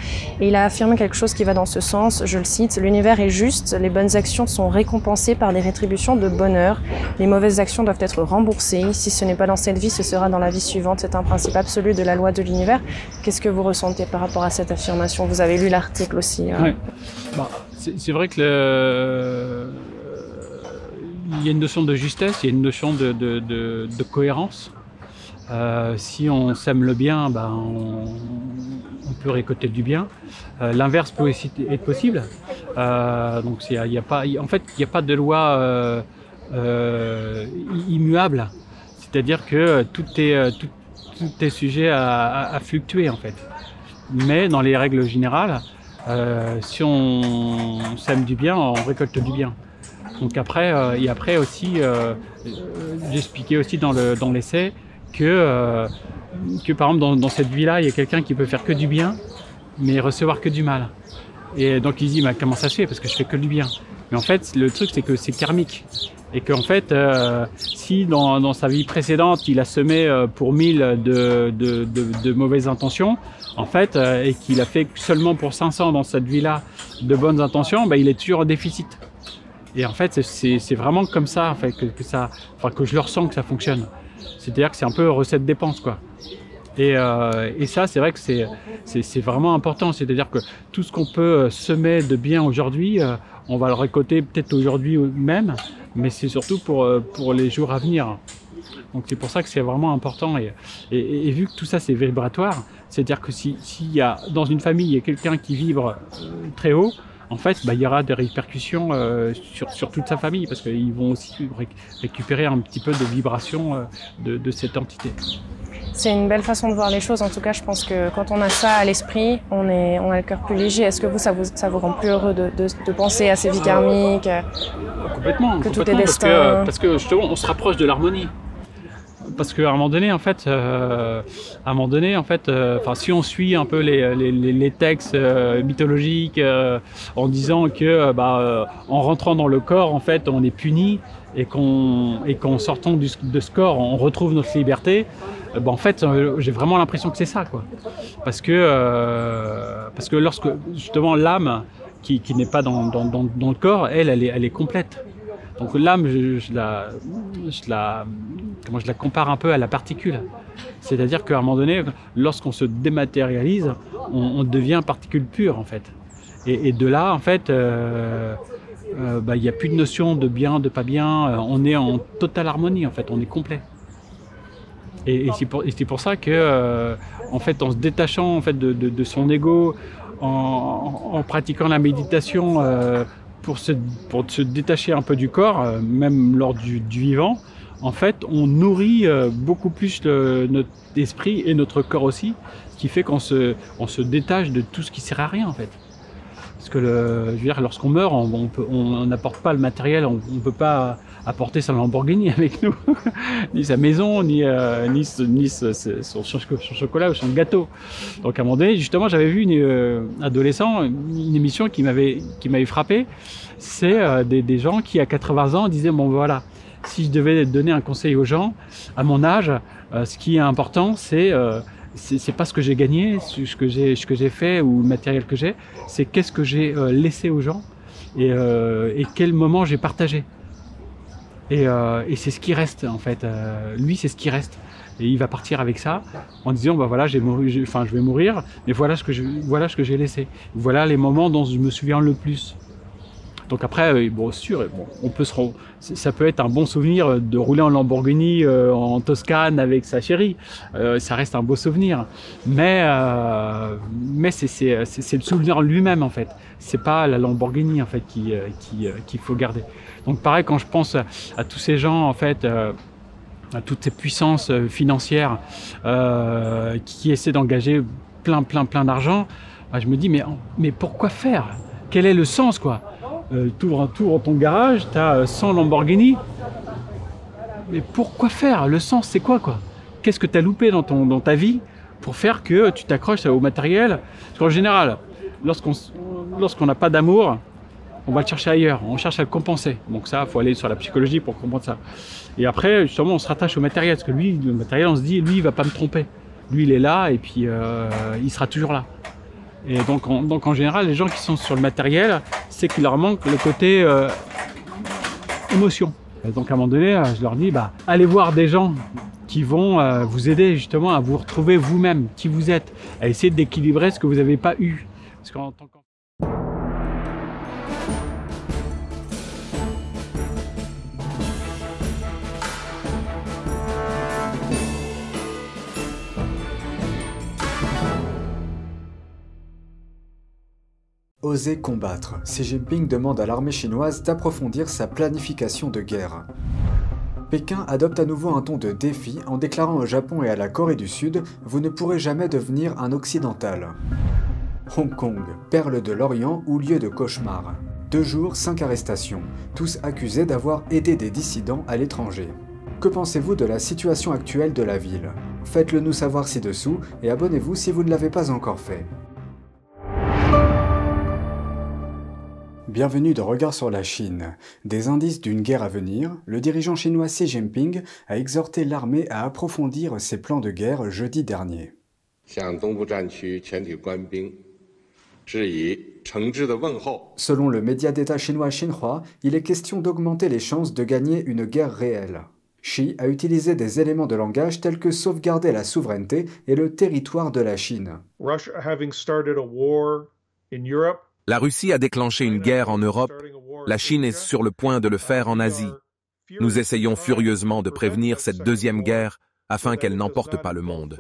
Et il a affirmé quelque chose qui va dans ce sens, je le cite, « L'univers est juste, les bonnes actions sont récompensées par des rétributions de bonheur. Les mauvaises actions doivent être remboursées. Si ce n'est pas dans cette vie, ce sera dans la vie suivante. C'est un principe absolu de la loi de l'univers. » Qu'est-ce que vous ressentez par rapport à cette affirmation? Vous avez lu l'article aussi. Ouais. C'est vrai que il y a une notion de justesse, il y a une notion de cohérence. Si on sème le bien, on peut récolter du bien. L'inverse peut aussi être possible. Donc il n'y a pas de loi immuable. C'est-à-dire que tout est sujet à fluctuer en fait. Mais dans les règles générales, si on sème du bien, on récolte du bien. Donc après, aussi, j'expliquais aussi dans l'essai que par exemple dans cette vie-là, il y a quelqu'un qui peut faire que du bien, mais recevoir que du mal. Et donc il dit, comment ça se fait? Parce que je fais que du bien. Mais en fait, le truc, c'est que c'est karmique. Et qu'en fait, si dans sa vie précédente, il a semé pour 1000 de mauvaises intentions, en fait, et qu'il a fait seulement pour 500 dans cette vie-là de bonnes intentions, il est toujours en déficit. Et en fait, c'est vraiment comme ça en fait, que je le ressens que ça fonctionne. C'est-à-dire que c'est un peu recette dépense, quoi. Et ça, c'est vrai que c'est vraiment important. C'est-à-dire que tout ce qu'on peut semer de bien aujourd'hui, on va le récolter peut-être aujourd'hui même, mais c'est surtout pour les jours à venir. Donc c'est pour ça que c'est vraiment important. Et vu que tout ça c'est vibratoire, c'est-à-dire que s'il y a dans une famille il y a quelqu'un qui vibre très haut, en fait, il y aura des répercussions sur toute sa famille parce qu'ils vont aussi récupérer un petit peu de vibration de cette entité. C'est une belle façon de voir les choses. En tout cas, je pense que quand on a ça à l'esprit, on a le cœur plus léger. Est-ce que ça vous rend plus heureux de penser à ces vies karmiques, Complètement, que tout est complètement, destin? parce que justement, on se rapproche de l'harmonie. Parce qu'à un moment donné, si on suit un peu les textes mythologiques en disant que en rentrant dans le corps, en fait, on est puni et qu'en sortant de ce corps, on retrouve notre liberté. En fait, j'ai vraiment l'impression que c'est ça, quoi. Parce que lorsque justement l'âme qui n'est pas dans le corps, elle est complète. Donc l'âme, je la compare un peu à la particule. C'est-à-dire qu'à un moment donné, lorsqu'on se dématérialise, on devient particule pure, en fait. Et de là, en fait, il n'y a plus de notion de bien, de pas bien. On est en totale harmonie, en fait. On est complet. Et c'est pour ça que, en fait, en se détachant en fait, de son ego, en pratiquant la méditation, pour se détacher un peu du corps, même lors du vivant, en fait, on nourrit beaucoup plus notre esprit et notre corps aussi, ce qui fait qu'on se détache de tout ce qui sert à rien, en fait. Parce que, je veux dire, lorsqu'on meurt, on n'apporte pas le matériel, on ne peut pas apporter sa Lamborghini avec nous, ni sa maison, ni son chocolat ou son gâteau. Donc à un moment donné, justement, j'avais vu adolescent, une émission qui m'avait frappé. C'est des gens qui, à 80 ans, disaient, bon voilà, si je devais donner un conseil aux gens, à mon âge, ce qui est important, c'est pas ce que j'ai gagné, ce que j'ai fait ou le matériel que j'ai, c'est qu'est-ce que j'ai laissé aux gens et quel moment j'ai partagé. Et c'est ce qui reste, en fait. Lui, c'est ce qui reste. Et il va partir avec ça en disant voilà, je vais mourir, mais voilà ce que j'ai laissé. Voilà les moments dont je me souviens le plus. Donc après, ça peut être un bon souvenir de rouler en Lamborghini en Toscane avec sa chérie. Ça reste un beau souvenir. Mais c'est le souvenir lui-même, en fait. C'est pas la Lamborghini, en fait, qu'il faut garder. Donc pareil, quand je pense à tous ces gens, en fait, à toutes ces puissances financières qui essaient d'engager plein d'argent, je me dis mais pourquoi faire? Quel est le sens, quoi? T'ouvres ton garage, t'as 100 Lamborghini. Mais pourquoi faire? Le sens, c'est quoi? Qu'est-ce que t'as loupé dans ta vie pour faire que tu t'accroches au matériel? Parce qu'en général, lorsqu'on n'a pas d'amour, on va le chercher ailleurs, on cherche à le compenser. Donc ça, il faut aller sur la psychologie pour comprendre ça. Et après, justement, on se rattache au matériel, parce que lui, le matériel, on se dit, lui, il va pas me tromper. Lui, il est là, et puis il sera toujours là. Et donc en général, les gens qui sont sur le matériel, c'est qu'il leur manque le côté émotion. Et donc à un moment donné, je leur dis, allez voir des gens qui vont vous aider justement à vous retrouver vous-même, qui vous êtes, à essayer d'équilibrer ce que vous n'avez pas eu. Parce qu'en tant qu'enfant, Oser combattre. Xi Jinping demande à l'armée chinoise d'approfondir sa planification de guerre. Pékin adopte à nouveau un ton de défi en déclarant au Japon et à la Corée du Sud « Vous ne pourrez jamais devenir un occidental ». Hong Kong, perle de l'Orient ou lieu de cauchemar. 2 jours, 5 arrestations, tous accusés d'avoir aidé des dissidents à l'étranger. Que pensez-vous de la situation actuelle de la ville? Faites-le nous savoir ci-dessous et abonnez-vous si vous ne l'avez pas encore fait. Bienvenue dans Regard sur la Chine. Des indices d'une guerre à venir, le dirigeant chinois Xi Jinping a exhorté l'armée à approfondir ses plans de guerre jeudi dernier. Selon le média d'État chinois Xinhua, il est question d'augmenter les chances de gagner une guerre réelle. Xi a utilisé des éléments de langage tels que sauvegarder la souveraineté et le territoire de la Chine. La Russie a déclenché une guerre en Europe, la Chine est sur le point de le faire en Asie. Nous essayons furieusement de prévenir cette deuxième guerre afin qu'elle n'emporte pas le monde.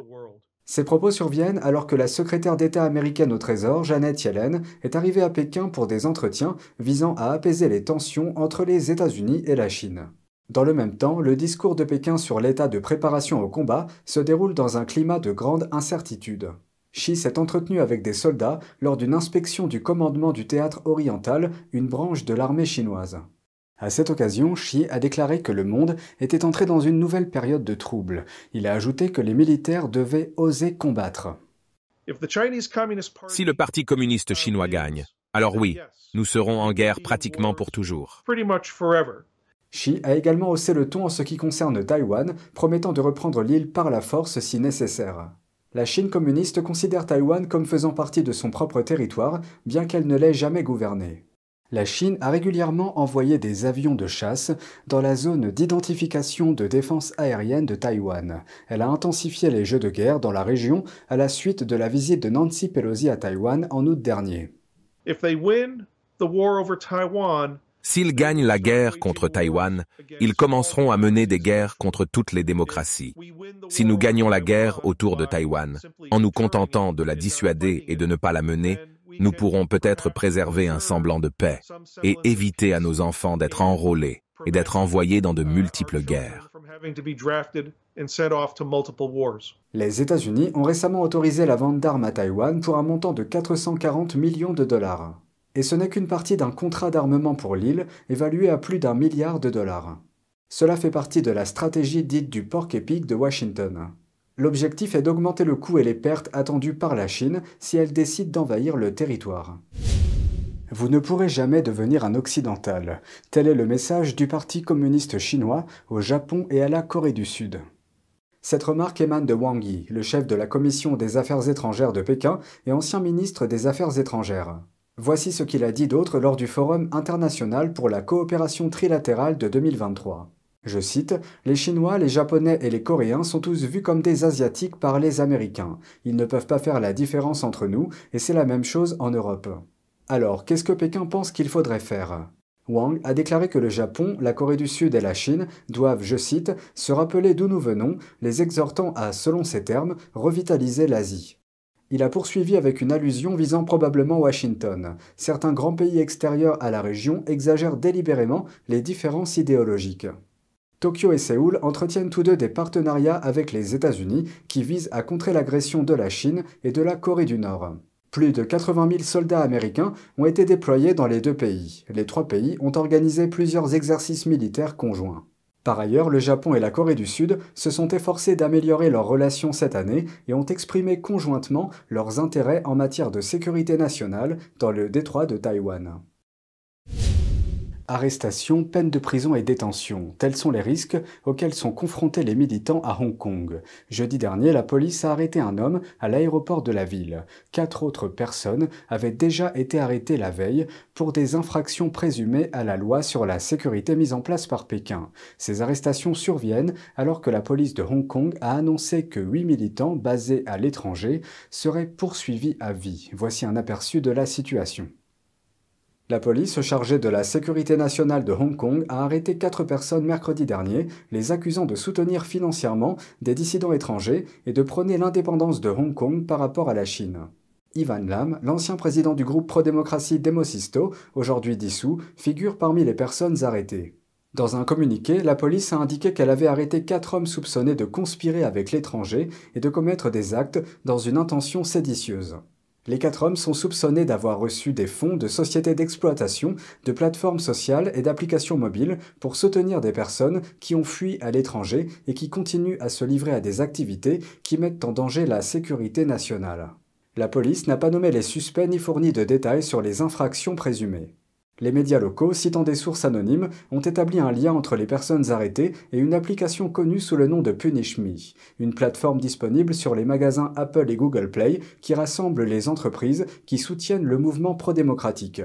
Ces propos surviennent alors que la secrétaire d'État américaine au Trésor, Janet Yellen, est arrivée à Pékin pour des entretiens visant à apaiser les tensions entre les États-Unis et la Chine. Dans le même temps, le discours de Pékin sur l'état de préparation au combat se déroule dans un climat de grande incertitude. Xi s'est entretenu avec des soldats lors d'une inspection du commandement du théâtre oriental, une branche de l'armée chinoise. À cette occasion, Xi a déclaré que le monde était entré dans une nouvelle période de troubles. Il a ajouté que les militaires devaient oser combattre. Si le Parti communiste chinois gagne, alors oui, nous serons en guerre pratiquement pour toujours. Xi a également haussé le ton en ce qui concerne Taïwan, promettant de reprendre l'île par la force si nécessaire. La Chine communiste considère Taïwan comme faisant partie de son propre territoire, bien qu'elle ne l'ait jamais gouverné. La Chine a régulièrement envoyé des avions de chasse dans la zone d'identification de défense aérienne de Taïwan. Elle a intensifié les jeux de guerre dans la région à la suite de la visite de Nancy Pelosi à Taïwan en août dernier. S'ils gagnent la guerre contre Taïwan, ils commenceront à mener des guerres contre toutes les démocraties. Si nous gagnons la guerre autour de Taïwan, en nous contentant de la dissuader et de ne pas la mener, nous pourrons peut-être préserver un semblant de paix et éviter à nos enfants d'être enrôlés et d'être envoyés dans de multiples guerres. Les États-Unis ont récemment autorisé la vente d'armes à Taïwan pour un montant de 440 millions de dollars. Et ce n'est qu'une partie d'un contrat d'armement pour l'île évalué à plus d'1 milliard de dollars. Cela fait partie de la stratégie dite du porc-épic de Washington. L'objectif est d'augmenter le coût et les pertes attendues par la Chine si elle décide d'envahir le territoire. Vous ne pourrez jamais devenir un occidental. Tel est le message du Parti communiste chinois au Japon et à la Corée du Sud. Cette remarque émane de Wang Yi, le chef de la Commission des Affaires étrangères de Pékin et ancien ministre des Affaires étrangères. Voici ce qu'il a dit d'autre lors du Forum international pour la coopération trilatérale de 2023. Je cite, « Les Chinois, les Japonais et les Coréens sont tous vus comme des Asiatiques par les Américains. Ils ne peuvent pas faire la différence entre nous et c'est la même chose en Europe. » Alors, qu'est-ce que Pékin pense qu'il faudrait faire ? Wang a déclaré que le Japon, la Corée du Sud et la Chine doivent, je cite, « se rappeler d'où nous venons, les exhortant à, selon ces termes, revitaliser l'Asie. » Il a poursuivi avec une allusion visant probablement Washington. Certains grands pays extérieurs à la région exagèrent délibérément les différences idéologiques. Tokyo et Séoul entretiennent tous deux des partenariats avec les États-Unis qui visent à contrer l'agression de la Chine et de la Corée du Nord. Plus de 80 000 soldats américains ont été déployés dans les deux pays. Les trois pays ont organisé plusieurs exercices militaires conjoints. Par ailleurs, le Japon et la Corée du Sud se sont efforcés d'améliorer leurs relations cette année et ont exprimé conjointement leurs intérêts en matière de sécurité nationale dans le détroit de Taïwan. Arrestation, peine de prison et détention, tels sont les risques auxquels sont confrontés les militants à Hong Kong. Jeudi dernier, la police a arrêté un homme à l'aéroport de la ville. 4 autres personnes avaient déjà été arrêtées la veille pour des infractions présumées à la loi sur la sécurité mise en place par Pékin. Ces arrestations surviennent alors que la police de Hong Kong a annoncé que 8 militants basés à l'étranger seraient poursuivis à vie. Voici un aperçu de la situation. La police chargée de la sécurité nationale de Hong Kong a arrêté 4 personnes mercredi dernier, les accusant de soutenir financièrement des dissidents étrangers et de prôner l'indépendance de Hong Kong par rapport à la Chine. Ivan Lam, l'ancien président du groupe pro-démocratie Demosisto, aujourd'hui dissous, figure parmi les personnes arrêtées. Dans un communiqué, la police a indiqué qu'elle avait arrêté 4 hommes soupçonnés de conspirer avec l'étranger et de commettre des actes dans une intention séditieuse. Les 4 hommes sont soupçonnés d'avoir reçu des fonds de sociétés d'exploitation, de plateformes sociales et d'applications mobiles pour soutenir des personnes qui ont fui à l'étranger et qui continuent à se livrer à des activités qui mettent en danger la sécurité nationale. La police n'a pas nommé les suspects ni fourni de détails sur les infractions présumées. Les médias locaux, citant des sources anonymes, ont établi un lien entre les personnes arrêtées et une application connue sous le nom de PunishMe, une plateforme disponible sur les magasins Apple et Google Play qui rassemble les entreprises qui soutiennent le mouvement pro-démocratique.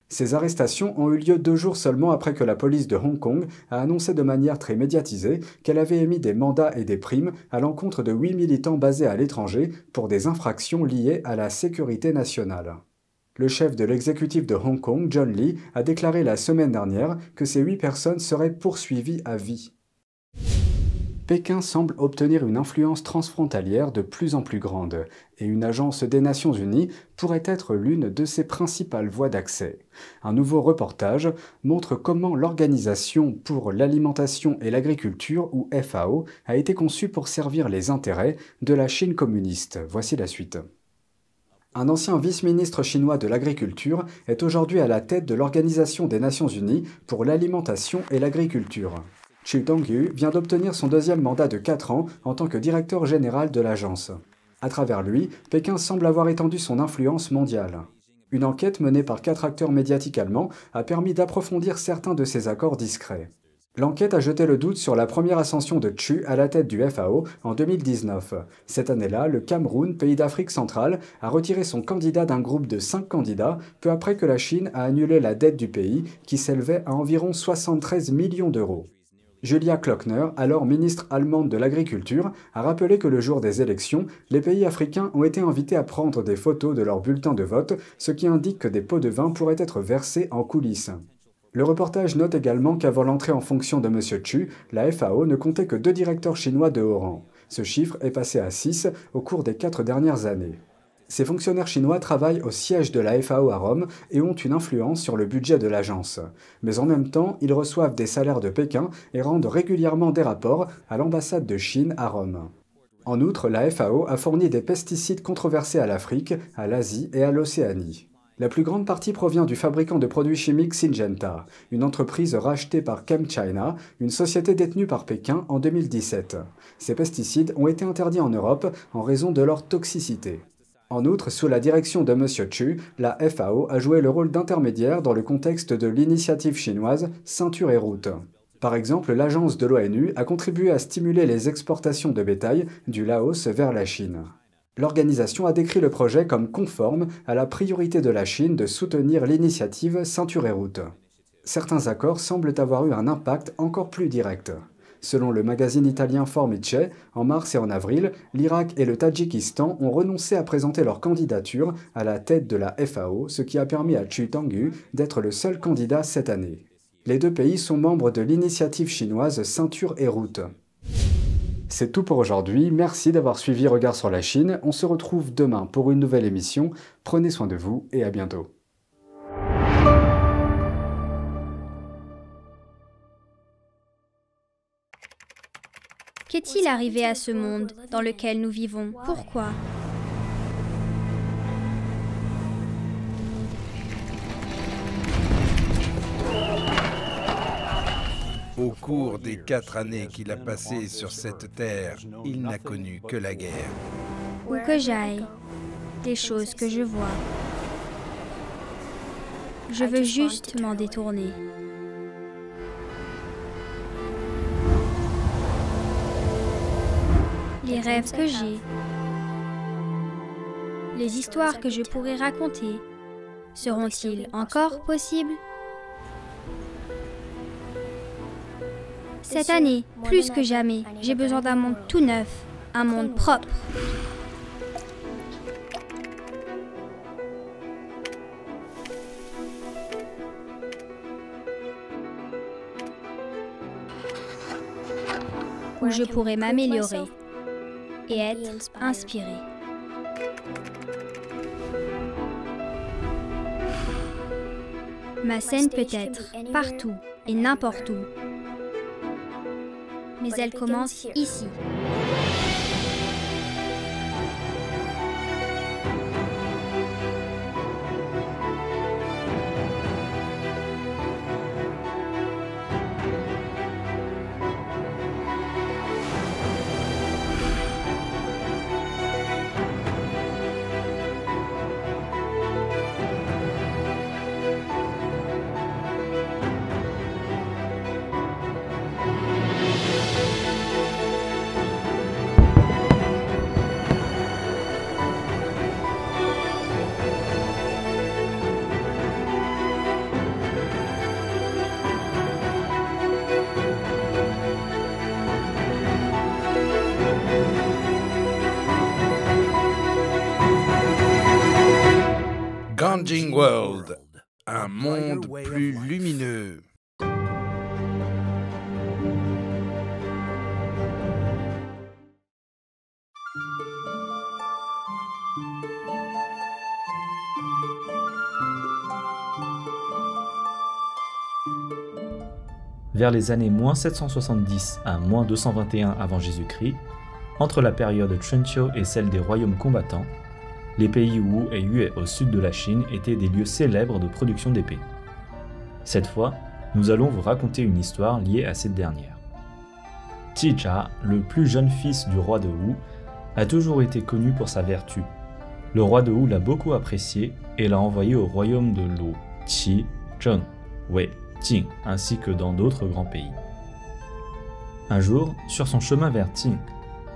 Ces arrestations ont eu lieu 2 jours seulement après que la police de Hong Kong a annoncé de manière très médiatisée qu'elle avait émis des mandats et des primes à l'encontre de 8 militants basés à l'étranger pour des infractions liées à la sécurité nationale. Le chef de l'exécutif de Hong Kong, John Lee, a déclaré la semaine dernière que ces 8 personnes seraient poursuivies à vie. Pékin semble obtenir une influence transfrontalière de plus en plus grande, et une agence des Nations Unies pourrait être l'une de ses principales voies d'accès. Un nouveau reportage montre comment l'Organisation pour l'alimentation et l'agriculture, ou FAO, a été conçue pour servir les intérêts de la Chine communiste. Voici la suite. Un ancien vice-ministre chinois de l'agriculture est aujourd'hui à la tête de l'Organisation des Nations Unies pour l'alimentation et l'agriculture. Chu Dongyu vient d'obtenir son deuxième mandat de 4 ans en tant que directeur général de l'agence. À travers lui, Pékin semble avoir étendu son influence mondiale. Une enquête menée par 4 acteurs médiatiques allemands a permis d'approfondir certains de ces accords discrets. L'enquête a jeté le doute sur la première ascension de Chu à la tête du FAO en 2019. Cette année-là, le Cameroun, pays d'Afrique centrale, a retiré son candidat d'un groupe de 5 candidats, peu après que la Chine a annulé la dette du pays, qui s'élevait à environ 73 millions d'euros. Julia Klöckner, alors ministre allemande de l'Agriculture, a rappelé que le jour des élections, les pays africains ont été invités à prendre des photos de leurs bulletins de vote, ce qui indique que des pots de vin pourraient être versés en coulisses. Le reportage note également qu'avant l'entrée en fonction de M. Chu, la FAO ne comptait que 2 directeurs chinois de haut rang. Ce chiffre est passé à 6 au cours des 4 dernières années. Ces fonctionnaires chinois travaillent au siège de la FAO à Rome et ont une influence sur le budget de l'agence. Mais en même temps, ils reçoivent des salaires de Pékin et rendent régulièrement des rapports à l'ambassade de Chine à Rome. En outre, la FAO a fourni des pesticides controversés à l'Afrique, à l'Asie et à l'Océanie. La plus grande partie provient du fabricant de produits chimiques Syngenta, une entreprise rachetée par ChemChina, une société détenue par Pékin en 2017. Ces pesticides ont été interdits en Europe en raison de leur toxicité. En outre, sous la direction de M. Chu, la FAO a joué le rôle d'intermédiaire dans le contexte de l'initiative chinoise Ceinture et Route. Par exemple, l'agence de l'ONU a contribué à stimuler les exportations de bétail du Laos vers la Chine. L'organisation a décrit le projet comme conforme à la priorité de la Chine de soutenir l'initiative Ceinture et Route. Certains accords semblent avoir eu un impact encore plus direct. Selon le magazine italien Formice, en mars et en avril, l'Irak et le Tadjikistan ont renoncé à présenter leur candidature à la tête de la FAO, ce qui a permis à Chu Dongyu d'être le seul candidat cette année. Les 2 pays sont membres de l'initiative chinoise Ceinture et Route. C'est tout pour aujourd'hui, merci d'avoir suivi Regard sur la Chine, on se retrouve demain pour une nouvelle émission, prenez soin de vous et à bientôt. Qu'est-il arrivé à ce monde dans lequel nous vivons? Pourquoi? Au cours des 4 années qu'il a passées sur cette terre, il n'a connu que la guerre. Où que j'aille, des choses que je vois. Je veux juste m'en détourner. Les rêves que j'ai, les histoires que je pourrais raconter, seront-ils encore possibles? Cette année, plus que jamais, j'ai besoin d'un monde tout neuf, un monde propre. Où je pourrais m'améliorer et être inspiré. Ma scène peut être partout et n'importe où. Mais elle commence ici. Ganjing World, un monde plus lumineux. vers les années -770 à -221 avant Jésus-Christ, entre la période Chunqiu et celle des royaumes combattants, les pays Wu et Yue au sud de la Chine étaient des lieux célèbres de production d'épées. Cette fois, nous allons vous raconter une histoire liée à cette dernière. Qizha, le plus jeune fils du roi de Wu, a toujours été connu pour sa vertu. Le roi de Wu l'a beaucoup apprécié et l'a envoyé au royaume de Lu, Qi, Zheng, Wei, Qing, ainsi que dans d'autres grands pays. Un jour, sur son chemin vers Qing,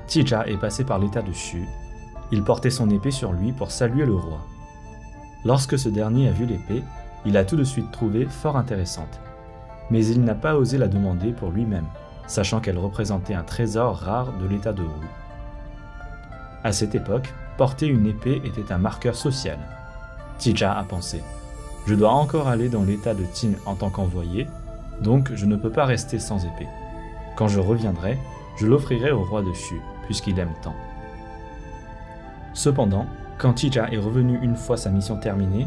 Qizha est passé par l'état de Xu. Il portait son épée sur lui pour saluer le roi. Lorsque ce dernier a vu l'épée, il a tout de suite trouvé fort intéressante. Mais il n'a pas osé la demander pour lui-même, sachant qu'elle représentait un trésor rare de l'état de Wu. À cette époque, porter une épée était un marqueur social. Qizha a pensé « Je dois encore aller dans l'état de Qing en tant qu'envoyé, donc je ne peux pas rester sans épée. Quand je reviendrai, je l'offrirai au roi de Xu, puisqu'il aime tant. » Cependant, quand Qizha est revenu une fois sa mission terminée,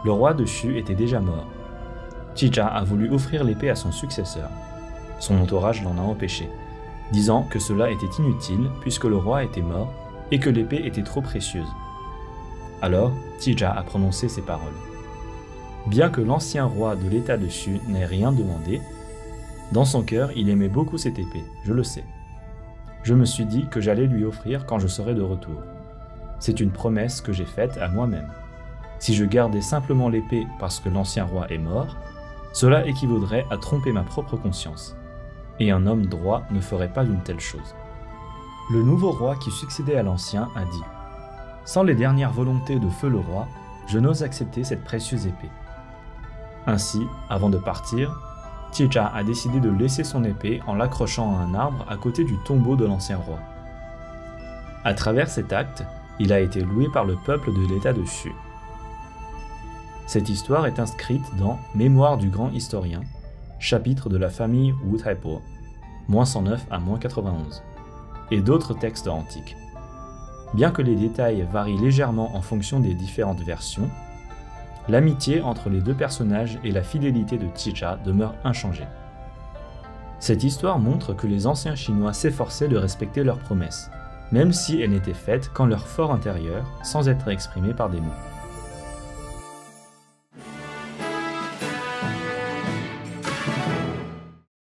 le roi de Xu était déjà mort. Qizha a voulu offrir l'épée à son successeur. Son entourage l'en a empêché, disant que cela était inutile puisque le roi était mort et que l'épée était trop précieuse. Alors, Qizha a prononcé ces paroles. Bien que l'ancien roi de l'état de Xu n'ait rien demandé, dans son cœur, il aimait beaucoup cette épée, je le sais. Je me suis dit que j'allais lui offrir quand je serai de retour. C'est une promesse que j'ai faite à moi-même. Si je gardais simplement l'épée parce que l'ancien roi est mort, cela équivaudrait à tromper ma propre conscience. Et un homme droit ne ferait pas une telle chose. Le nouveau roi qui succédait à l'ancien a dit « Sans les dernières volontés de feu le roi, je n'ose accepter cette précieuse épée. » Ainsi, avant de partir, Qizha a décidé de laisser son épée en l'accrochant à un arbre à côté du tombeau de l'ancien roi. À travers cet acte, il a été loué par le peuple de l'état de Xu. Cette histoire est inscrite dans Mémoire du grand historien, chapitre de la famille Wu Taipo, -109 à -91, et d'autres textes antiques. Bien que les détails varient légèrement en fonction des différentes versions, l'amitié entre les deux personnages et la fidélité de Qizha demeurent inchangées. Cette histoire montre que les anciens Chinois s'efforçaient de respecter leurs promesses, même si elles n'étaient faites qu'en leur fort intérieur, sans être exprimées par des mots.